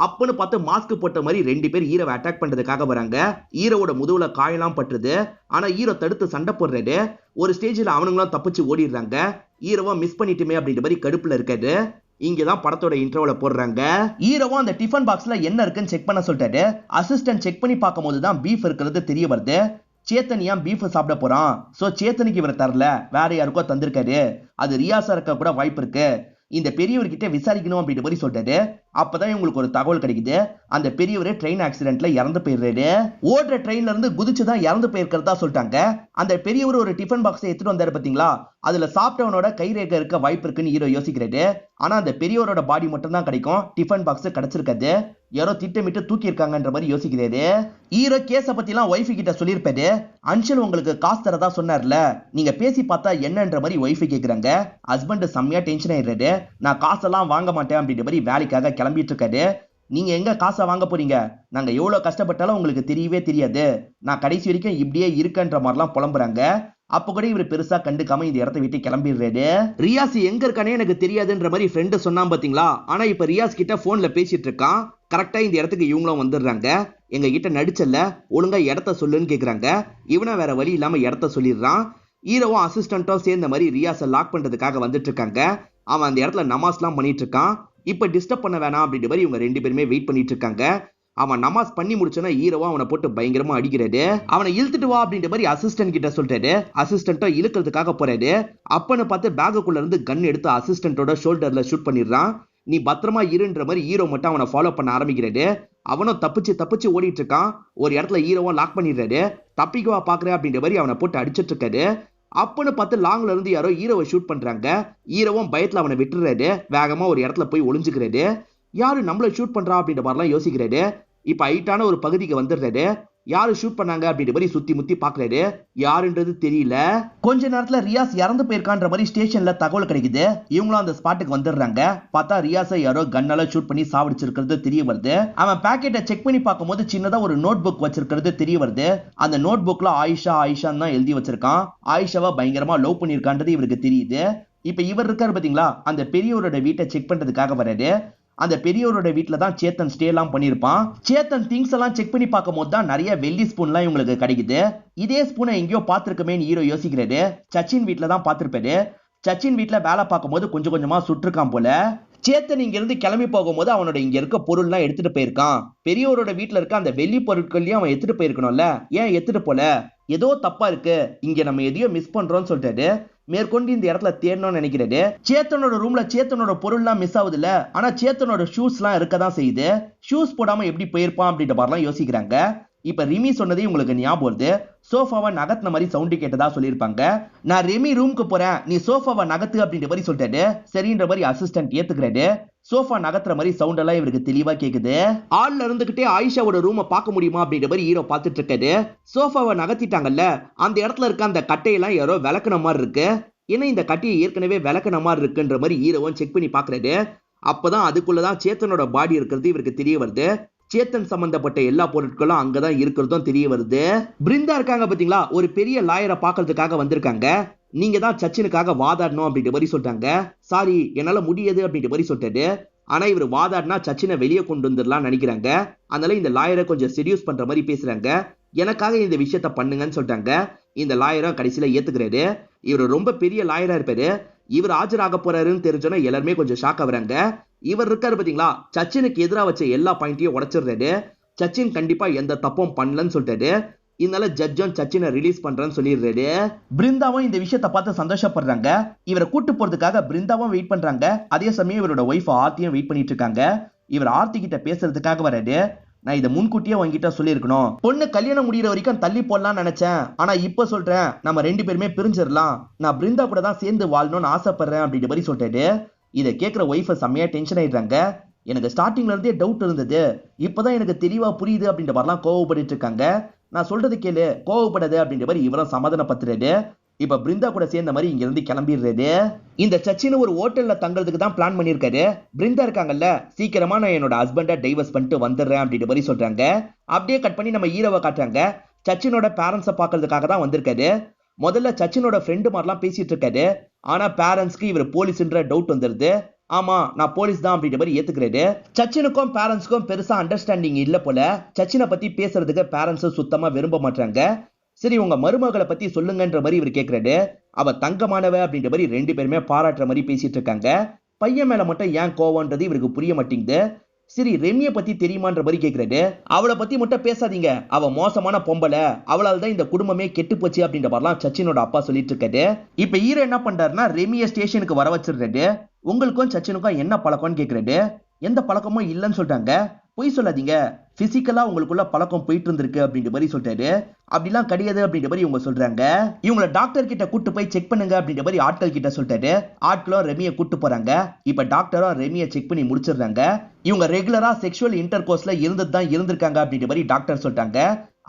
அப்பன்னு பார்த்து மாஸ்க் போட்ட மாதிரி 2 பேர் ஹீரோவை அட்டாக் பண்றதுக்காக வராங்க. ஹீரோவோட முதுகுல காயெல்லாம் பட்டுருது. ஆனா ஹீரோ தடுத்து சண்டை போடுறாரு. ஒரு ஸ்டேஜ்ல அவனுங்களும் தப்பிச்சு ஓடிடுறாங்க. ஹீரோவா மிஸ் பண்ணிட்டுமே அப்படின்ற மாதிரி கடுப்புல இருக்காரு. இங்கதான் படத்தோட இன்ட்ரோல போடுறாங்க. ஹீரோவும் அந்த டிஃபன் பாக்ஸ்ல என்ன இருக்குன்னு செக் பண்ண சொல்லிட்டாரு. அசிஸ்டன்ட் செக் பண்ணி பார்க்கும் போதுதான் பீஃப் இருக்கிறது தெரிய வருது. சேத்தன் ஏன் பீஃப் சாப்பிட போறான், சோ சேத்தனுக்கு இவர் தரல, வேற யாருக்கோ தந்திருக்காரு, அது ரியாஸா இருக்க கூட வாய்ப்பு இருக்கு, இந்த பெரியவர்கிட்ட விசாரிக்கணும் அப்படின்ற மாதிரி சொல்றாரு. அப்பதான் இவங்களுக்கு ஒரு தகவல் கிடைக்குது, அந்த பெரியவர் ட்ரெயின் ஆக்சிடென்ட்ல இறந்து போயிடுறாரு. ஓடுற ட்ரெயின்ல இருந்து குதிச்சுதான் இறந்து போயிருக்கிறதா சொல்லிட்டாங்க. அந்த பெரியவர் ஒரு டிஃபன் பாக்ஸ் எடுத்துட்டு வந்தாரு பாத்தீங்களா, அதுல சாப்பிட்டவனோட கைரேகை இருக்க வாய்ப்பு இருக்குன்னு ஹீரோ யோசிக்கிறாரு. ஆனா அந்த பெரியவரோட பாடி மட்டும் தான் கிடைக்கும், டிஃபன் பாக்ஸ் கிடைச்சிருக்காது. யாரோ திட்டமிட்டு தூக்கி இருக்காங்கன்ற மாதிரி யோசிக்கிறாரு. ஹீரோ கேஸ பத்தி எல்லாம் ஒய்ஃப் கிட்ட சொல்லியிருப்பாரு. அன்ஷல் உங்களுக்கு காசு தரதா சொன்னார்ல, நீங்க பேசி பார்த்தா என்னன்ற மாதிரி ஒய்ஃப் கேக்குறாங்க. ஹஸ்பண்ட் செம்மையா டென்ஷன் ஆயிடுறாரு. நான் காசெல்லாம் வாங்க மாட்டேன் அப்படின்ற மாதிரி வேலைக்காக கிளம்பிட்டு இருக்காரு. நீங்க எங்க காசை வாங்க போறீங்க, நாங்க எவ்வளவு கஷ்டப்பட்டாலும் உங்களுக்கு தெரியவே தெரியாது, நான் கடைசி வரைக்கும் இப்படியே இருக்கன்ற மாதிரிலாம் புலம்புறாங்க. அப்ப கூட இவர் பெருசா கண்டுக்காம இந்த இடத்தை விட்டு கிளம்பிடுறாரு. ரியாஸ் எங்க இருக்கானே எனக்கு தெரியாதுன்ற மாதிரி ஃப்ரெண்டு சொன்னான் பாத்தீங்களா. ஆனா இப்ப ரியாஸ் கிட்ட போன்ல பேசிட்டு இருக்கான். கரெக்டா இந்த இடத்துக்கு இவங்களும் வந்துடுறாங்க. எங்க கிட்ட நடிச்சல்ல, ஒழுங்கா இடத்த சொல்லுன்னு கேக்குறாங்க. இவனை வேற வழி இல்லாம இடத்த சொல்லிடுறான். ஹீரோவும் அசிஸ்டன்ட்டும் சேர்ந்த மாதிரி ரியாஸை லாக் பண்றதுக்காக வந்துட்டு இருக்காங்க. அவன் அந்த இடத்துல நமாஸ்லாம் பண்ணிட்டு இருக்கான். இப்ப டிஸ்டர்ப் பண்ண வேணாம் அப்படின்ற மாதிரி இவங்க ரெண்டு பேருமே வெயிட் பண்ணிட்டு இருக்காங்க. அவன் நமாஸ் பண்ணி முடிச்சோன்னா ஹீரோவா அவனை போட்டு பயங்கரமா அடிக்கிறாரு. அவனை இழுத்துட்டு வா அப்படின்ற மாதிரி அசிஸ்டன்ட் கிட்ட சொல்றாரு. அசிஸ்டன்ட்டோ இழுக்கிறதுக்காக போறாரு. அப்பன்னு பார்த்து பேக்குள்ள இருந்து கன் எடுத்து அசிஸ்டன்ட்டோட ஷோல்டர்ல ஷூட் பண்ணிடுறான். நீ பத்திரமா இருன்ற மாதிரி ஹீரோ மட்டும் அவனை ஃபாலோ பண்ண ஆரம்பிக்கிறாரு. அவனும் தப்பிச்சு ஓடிட்டு இருக்கான். ஒரு இடத்துல ஹீரோவும் லாக் பண்ணிடுறாரு. தப்பிக்குவா பாக்குற அப்படின்ற மாதிரி அவனை போட்டு அடிச்சிட்டு இருக்காரு. அப்பன்னு பார்த்து லாங்ல இருந்து யாரோ ஹீரோவை ஷூட் பண்றாங்க. ஹீரோவும் பயத்துல அவனை விட்டுறாரு. வேகமா ஒரு இடத்துல போய் ஒளிஞ்சுக்கிறாரு. யாரு நம்மள ஷூட் பண்றா அப்படின்ற மாதிரிலாம் யோசிக்கிறாரு. இப்ப ஹைட்டான ஒரு பகுதிக்கு வந்துடுறாரு. யாரு ஷூட் பண்ணாங்க அப்படின்ற மாதிரி சுத்தி முத்தி பாக்குறாரு. யாருன்றது தெரியல. கொஞ்ச நேரத்துல ரியாஸ் இறந்து போயிருக்கான்ற மாதிரி ஸ்டேஷன்ல தகவல் கிடைக்குது. இவங்களும் அந்த ஸ்பாட்டுக்கு வந்துடுறாங்க. பார்த்தா ரியாஸை யாரோ கன்னால ஷூட் பண்ணி சாவடிச்சிருக்கிறது தெரிய வருது. அவன் பாக்கெட்டை செக் பண்ணி பார்க்கும்போது சின்னதா ஒரு நோட் புக் வச்சிருக்கிறது தெரிய வருது. அந்த நோட் புக்ல ஆயிஷான்னு தான் எழுதி வச்சிருக்கான். ஆயிஷாவை பயங்கரமா லவ் பண்ணிருக்கான்றது இவருக்கு தெரியுது. இப்ப இவர் இருக்காரு பாத்தீங்களா, அந்த பெரியவரோட வீட்டை செக் பண்றதுக்காக வராரு. அந்த பெரியவரோட வீட்டுல தான் சேத்தன் ஸ்டே எல்லாம் பண்ணிருப்பான். சேத்தன் திங்ஸ் எல்லாம் செக் பண்ணி பார்க்கும் போது தான் நிறைய வெள்ளி ஸ்பூன் எல்லாம் இவங்களுக்கு கிடைக்குது. இதே ஸ்பூனை எங்கேயோ பாத்துருக்கமே ஹீரோ யோசிக்கிறாரு. சச்சின் வீட்டுல தான் பாத்திருப்பாரு. சச்சின் வீட்டுல வேலை பார்க்கும் போது கொஞ்சம் கொஞ்சமா சுட்டிருக்கான் போல. சேத்தன் இங்க இருந்து கிளம்பி போகும்போது அவனோட இங்க இருக்க பொருள் எல்லாம் எடுத்துட்டு போயிருக்கான். பெரியவரோட வீட்டுல இருக்க அந்த வெள்ளி பொருட்களையும் அவன் எடுத்துட்டு போயிருக்கணும்ல, ஏன் எடுத்துட்டு போல, ஏதோ தப்பா இருக்கு, இங்க நம்ம எதையோ மிஸ் பண்றோம்னு சொல்லிட்டாரு. மேற்கொண்டு இந்த இடத்துல தேடணும்னு நினைக்கிறாரு. சேத்தனோட ரூம்ல சேத்தனோட பொருள்லாம் மிஸ் ஆகுதுல, ஆனா சேத்தனோட ஷூஸ் எல்லாம் இருக்கதான் செய்யுது. ஷூஸ் போடாம எப்படி போயிருப்பான் அப்படின்ற மாதிரிலாம் யோசிக்கிறாங்க. இப்ப ரிமி சொன்னதே உங்களுக்கு ஞாபகம் வருது. சோஃபாவை நகர்த்தின மாதிரி சவுண்டு கேட்டதா சொல்லியிருப்பாங்க. நான் ரெமி ரூமுக்கு போறேன், நீ சோஃபாவை நகர்த்து அப்படின்ற மாதிரி சொல்லிட்டாரு. சரின்ற மாதிரி அசிஸ்டன்ட் ஏத்துக்கிறாரு. சோஃபா நகர்த்துற மாதிரி சவுண்ட் எல்லாம் இவருக்கு தெளிவா கேக்குது. ஆள்ல இருந்துகிட்டே ஆயிஷாவோட ரூமை பார்க்க முடியுமா அப்படின்ற மாதிரி ஹீரோ பார்த்துட்டு இருக்காரு. சோஃபாவை நகர்த்திட்டாங்கல்ல, அந்த இடத்துல இருக்க அந்த கட்டையெல்லாம் யாரோ விளக்குன மாதிரி இருக்கு. ஏன்னா இந்த கட்டையை ஏற்கனவே விளக்குன மாதிரி இருக்குன்ற மாதிரி ஹீரோவும் செக் பண்ணி பாக்குறாரு. அப்பதான் அதுக்குள்ளதான் சேத்தனோட பாடி இருக்கிறது இவருக்கு தெரிய வருது. சேத்தன் சம்பந்தப்பட்ட எல்லா பொருட்களும் அங்கதான் இருக்கிறதும் தெரிய வருது. பிருந்தா இருக்காங்க பாத்தீங்களா, ஒரு பெரிய லாயரை பாக்குறதுக்காக வந்திருக்காங்க. நீங்க தான் சச்சினுக்காக வாதாடணும் அப்படின்ற மாதிரி சொல்றாங்க. சாரி என்னால முடியாது அப்படின்ற மாதிரி சொல்லிட்டாரு. ஆனா இவர் வாதாடினா சச்சினை வெளியே கொண்டு வந்துடலாம் நினைக்கிறாங்க. அதனால இந்த லாயரை கொஞ்சம் செடியூஸ் பண்ற மாதிரி பேசுறாங்க. எனக்காக இந்த விஷயத்த பண்ணுங்கன்னு சொல்றாங்க. இந்த லாயரும் கடைசியில ஏத்துக்கிறாரு. இவர் ரொம்ப பெரிய லாயரா இருப்பாரு. இவர் ஆஜராக போறாருன்னு தெரிஞ்சோன்னா எல்லாருமே கொஞ்சம் ஷாக் ஆகுறாங்க. இவர் இருக்காரு பாத்தீங்களா, சச்சினுக்கு எதிராக வச்ச எல்லா பாயிண்ட்டையும் உடைச்சிடுறாரு. சச்சின் கண்டிப்பா எந்த தப்பும் பண்ணலன்னு சொல்லிட்டாரு. இதனால ஜட்ஜும் சச்சினை ரிலீஸ் பண்றேன்னு சொல்லிடுறாரு. பிருந்தாவும் இந்த விஷயத்தை பார்த்து சந்தோஷப்படுறாங்க. இவரை கூட்டு போறதுக்காக பிருந்தாவும் வெயிட் பண்றாங்க. அதே சமயம் இவரோட ஒய்ஃப் ஆர்த்தியும் வெயிட் பண்ணிட்டு இருக்காங்க. இவர் ஆர்த்தி கிட்ட பேசுறதுக்காக வராரு. நான் இதை முன்கூட்டியே உங்ககிட்ட சொல்லியிருக்கணும். பொண்ணு கல்யாணம் முடிகிற வரைக்கும் தள்ளி போடலாம்னு நினைச்சேன். ஆனா இப்ப சொல்றேன், நம்ம ரெண்டு பேருமே பிரிஞ்சிடலாம். நான் பிருந்தா கூட தான் சேர்ந்து வாழணும்னு ஆசைப்படுறேன் அப்படின்ற மாதிரி சொல்லிட்டாரு. இதை கேட்கிற ஒய்ஃப செம்மையா டென்ஷன் ஆயிடுறாங்க. எனக்கு ஸ்டார்டிங்ல இருந்தே டவுட் இருந்தது, இப்பதான் எனக்கு தெளிவா புரியுது அப்படின்ற மாதிரிலாம் கோவப்பட்டு இருக்காங்க. நான் சொல்றது கேளு, கோவப்படாது அப்படின்ற மாதிரி இவரும் சமாதானப்படுத்துறாரு. இப்ப பிருந்தா கூட சேர்ந்த மாதிரி இங்க இருந்து கிளம்பிடுறாரு. இந்த சச்சின் ஒரு ஹோட்டல்ல தங்குறதுக்கு தான் பிளான் பண்ணிருக்காரு. பிருந்தா இருக்காங்கல்ல, சீக்கிரமா நான் என்னோட ஹஸ்பண்டை டைவர்ஸ் பண்ணிட்டு வந்துடுறேன் அப்படின்ற மாதிரி சொல்றாங்க. அப்படியே கட் பண்ணி நம்ம ஹீரோவை காட்டுறாங்க. சச்சினோட பேரண்ட்ஸை பாக்குறதுக்காக தான் வந்திருக்காரு. முதல்ல சச்சினோட ஃப்ரெண்டு மாதிரிலாம் பேசிட்டு இருக்காரு. ஆனா பேரண்ட்ஸ்க்கு இவர் போலீஸ்ன்ற டவுட் வந்துருது. ஆமா நான் போலீஸ் தான் அப்படின்ற மாதிரி ஏத்துக்கிறாரு. சச்சினுக்கும் பேரண்ட்ஸ்க்கும் பெருசா அண்டர்ஸ்டாண்டிங் இல்ல போல. சச்சினை பத்தி பேசுறதுக்கு பேரண்ட்ஸ் சுத்தமா விரும்ப மாட்டாங்க. சரி உங்க மருமகளை பத்தி சொல்லுங்கன்ற மாதிரி இவர் கேட்கிறாரு. அவ தங்கமானவ அப்படின்ற மாதிரி ரெண்டு பேருமே பாராட்டுற மாதிரி பேசிட்டு இருக்காங்க. பையன் மேல மட்டும் ஏன் கோவம்ன்றது இவருக்கு புரிய மாட்டேங்குது. சரி ரெமியை பத்தி தெரியுமான்ற மாதிரி கேட்கிறாரு. அவளை பத்தி மட்டும் பேசாதீங்க, அவ மோசமான பொம்பளை, அவளால் தான் இந்த குடும்பமே கெட்டு போச்சு அப்படின்ற மாதிரிலாம் சச்சினோட அப்பா சொல்லிட்டு இருக்காரு. இப்ப ஹீரோ என்ன பண்றாருன்னா ரெமியை ஸ்டேஷனுக்கு வர வச்சிடுறாரு. உங்களுக்கும் சச்சினுக்கும் என்ன பழக்கம்னு கேட்கிறாரு. எந்த பழக்கமும் இல்லைன்னு சொல்லிட்டாங்க. பொய் சொல்லாதீங்க, பிசிக்கலா உங்களுக்குள்ள பழக்கம் போயிட்டு இருந்திருக்கு அப்படின்ற மாதிரி சொல்லிட்டாரு. அப்படிலாம் கிடையாது அப்படின்ற மாதிரி இவங்க சொல்றாங்க. இவங்களை டாக்டர் கிட்ட கூட்டு போய் செக் பண்ணுங்க அப்படின்ற மாதிரி ஆட்கள் கிட்ட சொல்லிட்டாரு. ஆட்களும் ரெமியை கூட்டு போறாங்க. இப்ப டாக்டரும் ரெமியை செக் பண்ணி முடிச்சிடுறாங்க. இவங்க ரெகுலரா செக்ஷுவல் இன்டர் கோர்ஸ்ல இருந்துதான் இருந்திருக்காங்க அப்படின்ற மாதிரி டாக்டர் சொல்லிட்டாங்க.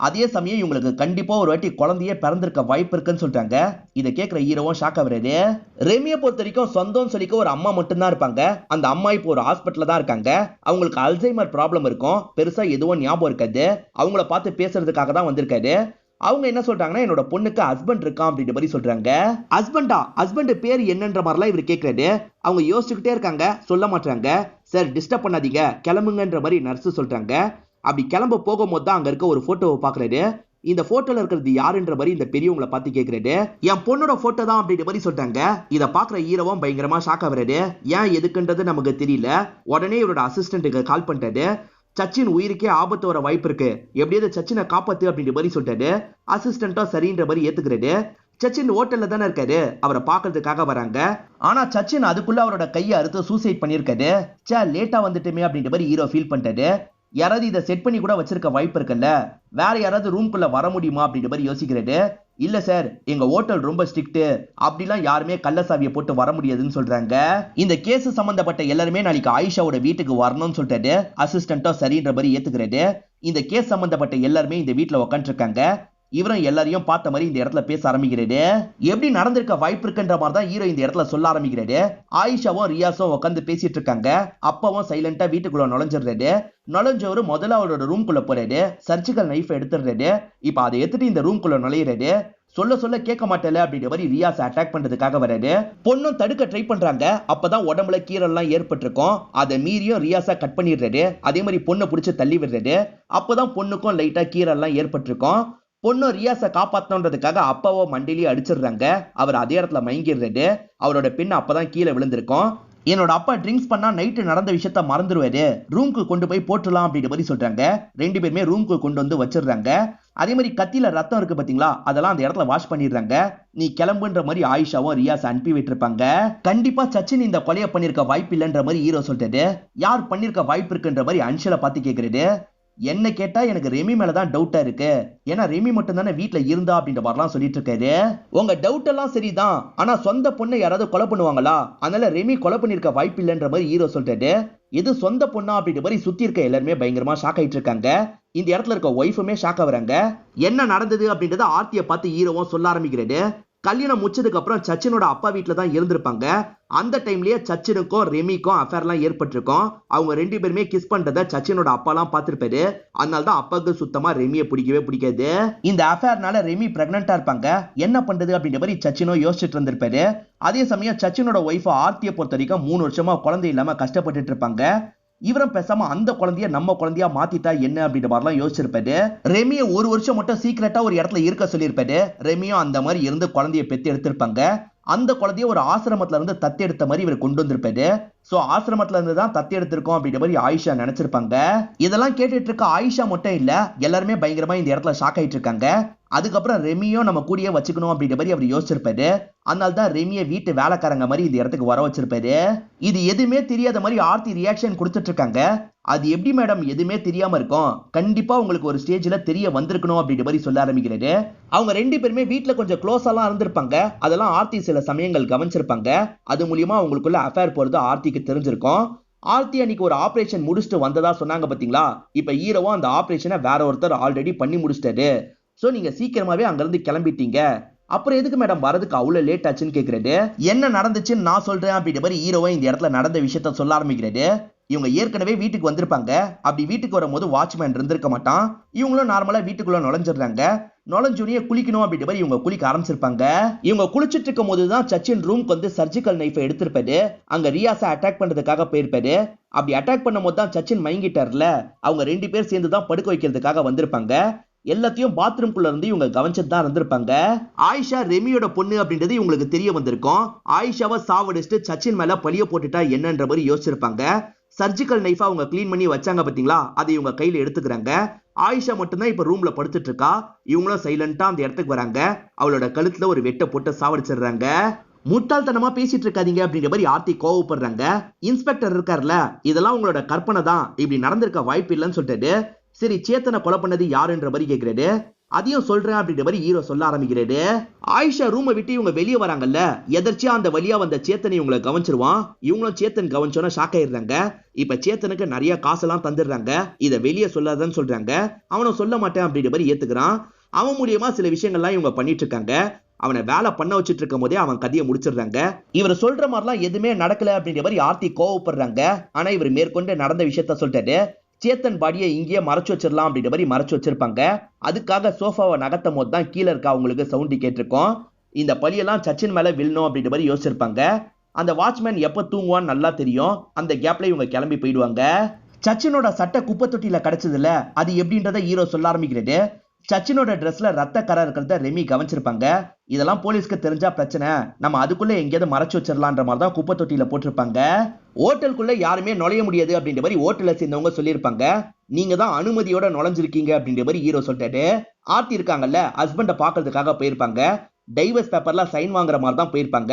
அதே சமயம் இவங்களுக்கு கண்டிப்பா ஒரு வாட்டி குழந்தையே பிறந்திருக்க வாய்ப்பு இருக்குன்னு சொல்லிட்டாங்க. இதை கேட்கிற ஹீரோவும் ஷாக் ஆகுறாரு. ரெமியை பொறுத்த வரைக்கும் சொந்தம் சொல்லிக்க ஒரு அம்மா மட்டும்தான் இருப்பாங்க. அந்த அம்மா இப்போ ஒரு ஹாஸ்பிட்டல்ல தான் இருக்காங்க. அவங்களுக்கு அல்சைமர் ப்ராப்ளம் இருக்கும். பெருசா எதுவும் ஞாபகம் இருக்காது. அவங்கள பார்த்து பேசுறதுக்காக தான் வந்திருக்காரு. அவங்க என்ன சொல்றாங்கன்னா, என்னோட பொண்ணுக்கு ஹஸ்பண்ட் இருக்கான் அப்படின்ற மாதிரி சொல்றாங்க. ஹஸ்பண்ட் பேர் என்னன்ற மாதிரிலாம் இவர் கேட்கறாரு. அவங்க யோசிச்சுக்கிட்டே இருக்காங்க, சொல்ல மாட்டாங்க. சார் டிஸ்டர்ப் பண்ணாதீங்க, கிளம்புங்கன்ற மாதிரி நர்ஸ் சொல்றாங்க. அப்படி கிளம்ப போகும்போது தான் அங்க இருக்க ஒரு போட்டோவை பாக்குறாரு. இந்த போட்டோல இருக்கிறது யாருன்ற மாதிரி இந்த பெரியவங்களை பார்த்து கேட்கறாரு. என் பொண்ணோட போட்டோ தான் அப்படின்ற மாதிரி சொல்றாங்க. இதை பாக்குற ஹீரோவும் பயங்கரமா ஷாக் ஆகுறாரு. ஏன் எதுக்குன்றது நமக்கு தெரியல. உடனே இவரோட அசிஸ்டன்ட்டுக்கு கால் பண்ணிட்டாரு. சச்சின் உயிருக்கே ஆபத்து வர வாய்ப்பு இருக்கு, எப்படியாவது சச்சினை காப்பாத்து அப்படின்ற மாதிரி சொல்லிட்டாரு. அசிஸ்டன்ட்டும் சரின்ற மாதிரி ஏத்துக்கிறாரு. சச்சின் ஹோட்டல்ல தானே இருக்காரு, அவரை பாக்குறதுக்காக வராங்க. ஆனா சச்சின் அதுக்குள்ள அவரோட கையை அறுத்து சூசைட் பண்ணிருக்காரு. லேட்டா வந்துட்டுமே அப்படின்ற மாதிரி ஹீரோ ஃபீல் பண்ணிட்டாரு. யாராவது இதை செட் பண்ணி கூட வச்சிருக்க வாய்ப்பு இருக்குல்ல, வேற யாராவது ரூம்குள்ள வர முடியுமா அப்படின்ற மாதிரி யோசிக்கிறாரு. இல்ல சார், எங்க ஹோட்டல் ரொம்ப ஸ்ட்ரிக்ட், அப்படிலாம் யாருமே கள்ளசாவியை போட்டு வர முடியாதுன்னு சொல்றாங்க. இந்த கேஸ் சம்பந்தப்பட்ட எல்லாருமே நாளைக்கு ஆயிஷாவோட வீட்டுக்கு வரணும்னு சொல்லிட்டாரு. அசிஸ்டன்ட்டும் சரின்ற மாதிரி ஏத்துக்கிறாரு. இந்த கேஸ் சம்பந்தப்பட்ட எல்லாருமே இந்த வீட்டுல உட்காந்து இருக்காங்க. இவரும் எல்லாரையும் பார்த்த மாதிரி இந்த இடத்துல பேச ஆரம்பிக்கிறாரு. எப்படி நடந்திருக்க வாய்ப்பு இருக்குன்ற மாதிரி தான் ஹீரோ இந்த இடத்துல சொல்ல ஆரம்பிக்கிறாரு. ஆயிஷாவும் ரியாஸும் உட்காந்து பேசிட்டு இருக்காங்க. அப்பவும் சைலண்டா வீட்டுக்குள்ள நுழைஞ்சிடுறாரு. நுழைஞ்சவரு முதல்ல அவரோட ரூம்குள்ள போறாரு. சர்ஜிக்கல் நைஃப் எடுத்துடுறாரு. இப்ப அதை எடுத்துட்டு இந்த ரூம்குள்ள நுழையிறாரு. சொல்ல கேட்க மாட்டேல அப்படின்ற மாதிரி ரியாஸ் அட்டாக் பண்றதுக்காக வராரு. பொண்ணும் தடுக்க ட்ரை பண்றாங்க. அப்பதான் உடம்புல கீரல்லாம் ஏற்பட்டிருக்கும். அதை மீறியும் ரியாஸா கட் பண்ணிடுறாரு. அதே மாதிரி பொண்ணை பிடிச்சு தள்ளி விடுறாரு. அப்பதான் பொண்ணுக்கும் லைட்டா கீரல்லாம் ஏற்பட்டிருக்கும். பொண்ணு ரியாஸை காப்பாத்தணுன்றதுக்காக அப்பாவோ மண்டிலேயே அடிச்சிடுறாங்க. அவர் அதே இடத்துல மயங்கிடுறாரு. அவரோட பெண் அப்பதான் கீழே விழுந்திருக்கும். என்னோட அப்பா ட்ரிங்க்ஸ் பண்ணா நைட்டு நடந்த விஷயத்த மறந்துடுவாரு, ரூம்க்கு கொண்டு போய் போட்டுலாம் அப்படின்ற மாதிரி சொல்றாங்க. ரெண்டு பேருமே ரூம்க்கு கொண்டு வந்து வச்சிடுறாங்க. அதே மாதிரி கத்தியில ரத்தம் இருக்கு பாத்தீங்களா, அதெல்லாம் அந்த இடத்துல வாஷ் பண்ணிடுறாங்க. நீ கிளம்புன்ற மாதிரி ஆயிஷாவும் ரியாஸ் அனுப்பி விட்டுருப்பாங்க. கண்டிப்பா சச்சின் இந்த கொலையை பண்ணிருக்க வாய்ப்பு இல்லைன்ற மாதிரி ஹீரோ சொல்லிட்டாரு. யார் பண்ணிருக்க வாய்ப்பு இருக்குன்ற மாதிரி அன்ஷலை பார்த்து கேட்கறது. என்ன கேட்டா எனக்கு ரெமி மேலதான் டவுட்டா இருக்கு, ஏன்னா ரெமி மட்டும் தானே வீட்டுல இருந்தா அப்படின்ற மாதிரிலாம் சொல்லிட்டு இருக்காரு. உங்க டவுட் எல்லாம் சரிதான், ஆனா சொந்த பொண்ணை யாராவது கொலை பண்ணுவாங்களா, அதனால ரெமி கொலை பண்ணிருக்க வாய்ப்பு இல்லைன்ற மாதிரி ஹீரோ சொல்லிட்டாரு. இது சொந்த பொண்ணா அப்படின்ற மாதிரி சுத்தி இருக்க எல்லாருமே பயங்கரமா ஷாக் ஆயிட்டு இருக்காங்க. இந்த இடத்துல இருக்க ஒய்ஃபுமே ஷாக் ஆகுறாங்க. என்ன நடந்தது அப்படின்றத ஆர்த்தியை பார்த்து ஹீரோவும் சொல்ல ஆரம்பிக்கிறாரு. கல்யாணம் முடிச்சதுக்கு அப்புறம் சச்சினோட அப்பா வீட்டுல தான் இருந்திருப்பாங்க. அந்த டைம்லயே சச்சினுக்கும் ரெமிக்கும் அஃபேர்லாம் ஏற்பட்டிருக்கும். அவங்க ரெண்டு பேருமே கிஸ் பண்றத சச்சினோட அப்பாலாம் பார்த்திருப்பாரு. அதனாலதான் அப்பாவுக்கு சுத்தமா ரெமியை பிடிக்கவே பிடிக்காது. இந்த அஃபேர்னால ரெமி பிரெக்னண்டா இருப்பாங்க. என்ன பண்றது அப்படின்ற மாதிரி சச்சினும் யோசிச்சுட்டு இருந்திருப்பாரு. அதே சமயம் சச்சினோட ஒய்ஃப் ஆர்த்தியை பொறுத்த வரைக்கும் 3 வருஷமா குழந்தை இல்லாம கஷ்டப்பட்டுட்டு இருப்பாங்க. இவரும் பேசாம அந்த குழந்தைய நம்ம குழந்தையா மாத்திட்டா என்ன அப்படின்ற மாதிரிலாம் யோசிச்சிருப்பாரு. ரெமியை 1 வருஷம் மட்டும் சீக்கிரட்டா ஒரு இடத்துல இருக்க சொல்லியிருப்பாரு. ரெமியும் அந்த மாதிரி இருந்து குழந்தைய பெத்து எடுத்திருப்பாங்க. அந்த குழந்தைய ஒரு ஆசிரமத்துல இருந்து தத்து எடுத்த மாதிரி இவர் கொண்டு வந்திருப்பாரு. சோ ஆசிரமத்துல இருந்து தான் தத்து எடுத்திருக்கோம் அப்படின்ற மாதிரி ஆயிஷா நினைச்சிருப்பாங்க. இதெல்லாம் கேட்டுட்டு இருக்க ஆயிஷா மட்டும் இல்ல, எல்லாருமே பயங்கரமா இந்த இடத்துல ஷாக் ஆயிட்டு இருக்காங்க. அதுக்கப்புறம் ரெமியும் நம்ம கூடயே வச்சுக்கணும் அப்படின்ற மாதிரி அவர் யோசிச்சிருப்பாரு. அதனால்தான் ரெமியை வீட்டு வேலைக்காரங்க மாதிரி இந்த இடத்துக்கு வர வச்சிருப்பாரு. இது எதுவுமே தெரியாத மாதிரி ஆர்த்தி ரியாக்ஷன் கொடுத்துட்டு இருக்காங்க. அது எப்படி மேடம் எதுவுமே தெரியாம இருக்கும், கண்டிப்பா உங்களுக்கு ஒரு ஸ்டேஜ்ல தெரிய வந்திருக்கணும் அப்படின்ற மாதிரி சொல்ல ஆரம்பிக்கிறாரு. அவங்க ரெண்டு பேருமே வீட்டுல கொஞ்சம் க்ளோஸாலாம் இருந்திருப்பாங்க. அதெல்லாம் ஆர்த்தி சில சமயங்கள் கவனிச்சிருப்பாங்க. அது மூலியமா அவங்களுக்குள்ள அஃபேர் போறது ஆர்த்திக்கு தெரிஞ்சிருக்கும். ஆர்த்தி அன்னைக்கு ஒரு ஆபரேஷன் முடிச்சுட்டு வந்ததா சொன்னாங்க பாத்தீங்களா, இப்ப ஹீரோவும் அந்த ஆபரேஷனை வேற ஒருத்தர் ஆல்ரெடி பண்ணி முடிச்சிட்டாரு. சோ நீங்க சீக்கிரமாவே அங்க இருந்து கிளம்பிட்டீங்க, அப்புறம் எதுக்கு மேடம் வரதுக்கு அவ்வளவு லேட் ஆச்சுன்னு கேக்குறது. என்ன நடந்துச்சுன்னு நான் சொல்றேன் அப்படின்ற மாதிரி ஹீரோவை இந்த இடத்துல நடந்த விஷயத்த சொல்ல ஆரம்பிக்கிறாரு. இவங்க ஏற்கனவே வீட்டுக்கு வந்திருப்பாங்க. அப்படி வீட்டுக்கு வரும்போது வாட்ச்மேன் இருந்திருக்க மாட்டான். இவங்களும் நார்மலா வீட்டுக்குள்ள நுழைஞ்சிடுறாங்க. நுழைஞ்சுனியே குளிக்கணும் அப்படின்ற மாதிரி இவங்க குளிக்க ஆரம்பிச்சிருப்பாங்க. இவங்க குளிச்சுட்டு இருக்கும் போதுதான் சச்சின் ரூம்க்கு வந்து சர்ஜிக்கல் நைஃபை எடுத்திருப்பாரு. அங்க ரியாஸை அட்டாக் பண்றதுக்காக போயிருப்பாரு. அப்படி அட்டாக் பண்ணும் போது தான் சச்சின் மயங்கிட்டார்ல, அவங்க 2 பேர் சேர்ந்து தான் படுக்க வைக்கிறதுக்காக வந்திருப்பாங்க. எல்லாத்தையும் பாத்ரூம்குள்ள இருந்து இவங்க கவனிச்சுட்டு தான் இருந்திருப்பாங்க. ஆயிஷா ரெமியோட பொண்ணு அப்படின்றது இவங்களுக்கு தெரிய வந்திருக்கும். ஆயிஷாவை சாவடிச்சுட்டு சச்சின் மேல பழிய போட்டுட்டா என்னன்ற மாதிரி யோசிச்சிருப்பாங்க. சர்ஜிக்கல் நைஃபா அவங்க கிளீன் பண்ணி வச்சாங்க பாத்தீங்களா, அதை இவங்க கையில எடுத்துக்கிறாங்க. ஆயிஷா மட்டும்தான் இப்ப ரூம்ல படுத்துட்டு இருக்கா. இவங்களும் சைலண்டா அந்த இடத்துக்கு வராங்க. அவளோட கழுத்துல ஒரு வெட்ட போட்டு சாவடிச்சிடுறாங்க. முட்டாள்தனமா பேசிட்டு இருக்காதீங்க அப்படின்ற மாதிரி ஆர்த்தி கோவப்படுறாங்க. இன்ஸ்பெக்டர் இருக்கார்ல, இதெல்லாம் உங்களோட கற்பனை தான், இப்படி நடந்திருக்க வாய்ப்பு இல்லைன்னு சொல்லிட்டு சரி சேத்தனை கொலை பண்ணது யாருன்ற மாதிரி கேக்குறாரு. அதையும் சொல்றேன் அப்படின்ற மாதிரி ஹீரோ சொல்ல ஆரம்பிக்கிறாரு. ஆயிஷா ரூமை விட்டு இவங்க வெளியே வராங்கல்ல, எதர்ச்சியா அந்த வழியா வந்த சேத்தனை இவங்களை கவனிச்சிருவான். இவங்களும் சேத்தன் கவனிச்சோன்னா ஷாக் ஆயிடுறாங்க. இப்ப சேத்தனுக்கு நிறைய காசெல்லாம் தந்துடுறாங்க. இதை வெளியே சொல்லாதன்னு சொல்றாங்க. அவனும் சொல்ல மாட்டேன் அப்படின்ற மாதிரி ஏத்துக்கிறான். அவன் மூலியமா சில விஷயங்கள்லாம் இவங்க பண்ணிட்டு இருக்காங்க. அவனை வேலை பண்ண வச்சுட்டு இருக்கும் போதே அவன் கதையை முடிச்சிடுறாங்க. இவர் சொல்ற மாதிரிலாம் எதுவுமே நடக்கல அப்படின்ற மாதிரி ஆர்த்தி கோவப்படுறாங்க. ஆனா இவர் மேற்கொண்டு நடந்த விஷயத்த சொல்லிட்டாரு. சேத்தன் பாடியை இங்கேயே மறைச்சு வச்சிடலாம் அப்படின்ற மாதிரி மறைச்சு வச்சிருப்பாங்க. அதுக்காக சோஃபாவை நகர்த்தும் போது தான் கீழே இருக்க அவங்களுக்கு சவுண்டு கேட்டிருக்கோம். இந்த பழியெல்லாம் சச்சின் மேல விழணும் அப்படின்ற மாதிரி யோசிச்சிருப்பாங்க. அந்த வாட்ச்மேன் எப்ப தூங்குவான்னு நல்லா தெரியும். அந்த கேப்ல இவங்க கிளம்பி போயிடுவாங்க. சச்சினோட சட்டை குப்பை தொட்டியில கிடைச்சதுல அது எப்படின்றத ஹீரோ சொல்ல ஆரம்பிக்கிறது. சச்சினோட ட்ரெஸ்ல ரத்த கரை இருக்கிறத ரெமி கவனிச்சிருப்பாங்க. இதெல்லாம் போலீஸ்க்கு தெரிஞ்சா பிரச்சனை, நம்ம அதுக்குள்ள எங்கேயாவது மறைச்சு வச்சிடலான்ற மாதிரி தான் குப்பை தொட்டியில போட்டிருப்பாங்க. ஹோட்டலுக்குள்ள யாருமே நுழைய முடியாது அப்படின்ற மாதிரி ஹோட்டல்ல சேர்ந்தவங்க சொல்லியிருப்பாங்க. நீங்க தான் அனுமதியோட நுழைஞ்சிருக்கீங்க அப்படின்ற மாதிரி ஹீரோ சொல்லிட்டாரு. ஆர்த்தி இருக்காங்கல்ல, ஹஸ்பண்டை பாக்குறதுக்காக போயிருப்பாங்க. டைவர்ஸ் பேப்பர்ல சைன் வாங்குற மாதிரி தான் போயிருப்பாங்க.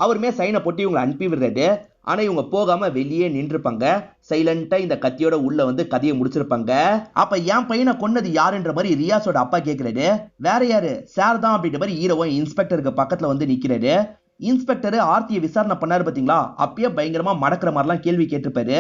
அவருமே சைனை போட்டு இவங்களை அனுப்பி விடுறாரு. ஆனா இவங்க போகாம வெளியே நின்றுப்பாங்க. சைலண்டா இந்த கத்தியோட உள்ள வந்து கதையை முடிச்சிருப்பாங்க. அப்ப என் பையனை கொன்னது யாருன்ற மாதிரி ரியாஸோட அப்பா கேட்கிறாரு. வேற யாரு, சார் தான் அப்படின்ற மாதிரி ஹீரோவும் இன்ஸ்பெக்டருக்கு பக்கத்துல வந்து நிக்கிறாரு. இன்ஸ்பெக்டர் ஆர்த்தியை விசாரணை பண்ணாரு பாத்தீங்களா, அப்பயே பயங்கரமா மடக்கிற மாதிரிலாம் கேள்வி கேட்டிருப்பாரு.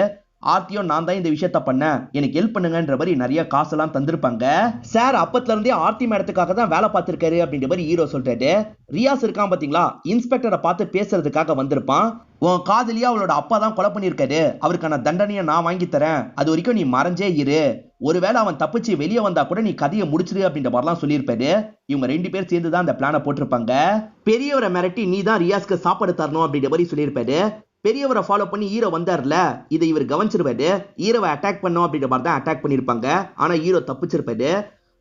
ஆர்த்தியும் நான் தான் இந்த விஷயத்த பண்ணேன், எனக்கு ஹெல்ப் பண்ணுங்கன்ற மாதிரி நிறைய காசெல்லாம் தந்திருப்பாங்க. சார் அப்பத்துல இருந்தே ஆர்த்தி மேடத்துக்காக தான் வேலை பார்த்திருக்காரு அப்படின்ற மாதிரி ஹீரோ சொல்றாரு. ரியாஸ் இருக்கான் பாத்தீங்களா, இன்ஸ்பெக்டரை பார்த்து பேசுறதுக்காக வந்திருப்பான். உன் காதலியா அவளோட அப்பா தான் கொலை பண்ணிருக்காரு, அவருக்கான தண்டனையை நான் வாங்கி தரேன், அது வரைக்கும் நீ மறைஞ்சே இரு, ஒருவேளை அவன் தப்பிச்சு வெளியே வந்தா கூட நீ கதையை முடிச்சிரு அப்படின்ற மாதிரிலாம் சொல்லியிருப்பாரு. இவங்க 2 பேர் சேர்ந்து தான் அந்த பிளானை போட்டிருப்பாங்க. பெரியவரை மிரட்டி நீ தான் ரியாஸ்க்கு சாப்பாடு தரணும் அப்படின்ற மாதிரி சொல்லியிருப்பாரு. பெரியவரை ஃபாலோ பண்ணி ஹீரோ வந்தார்ல, இதை இவர் கவனிச்சிருப்பாரு. ஹீரோவை அட்டாக் பண்ணும் அப்படின்ற மாதிரி தான் அட்டாக் பண்ணிருப்பாங்க. ஆனா ஹீரோ தப்பிச்சிருப்பாரு.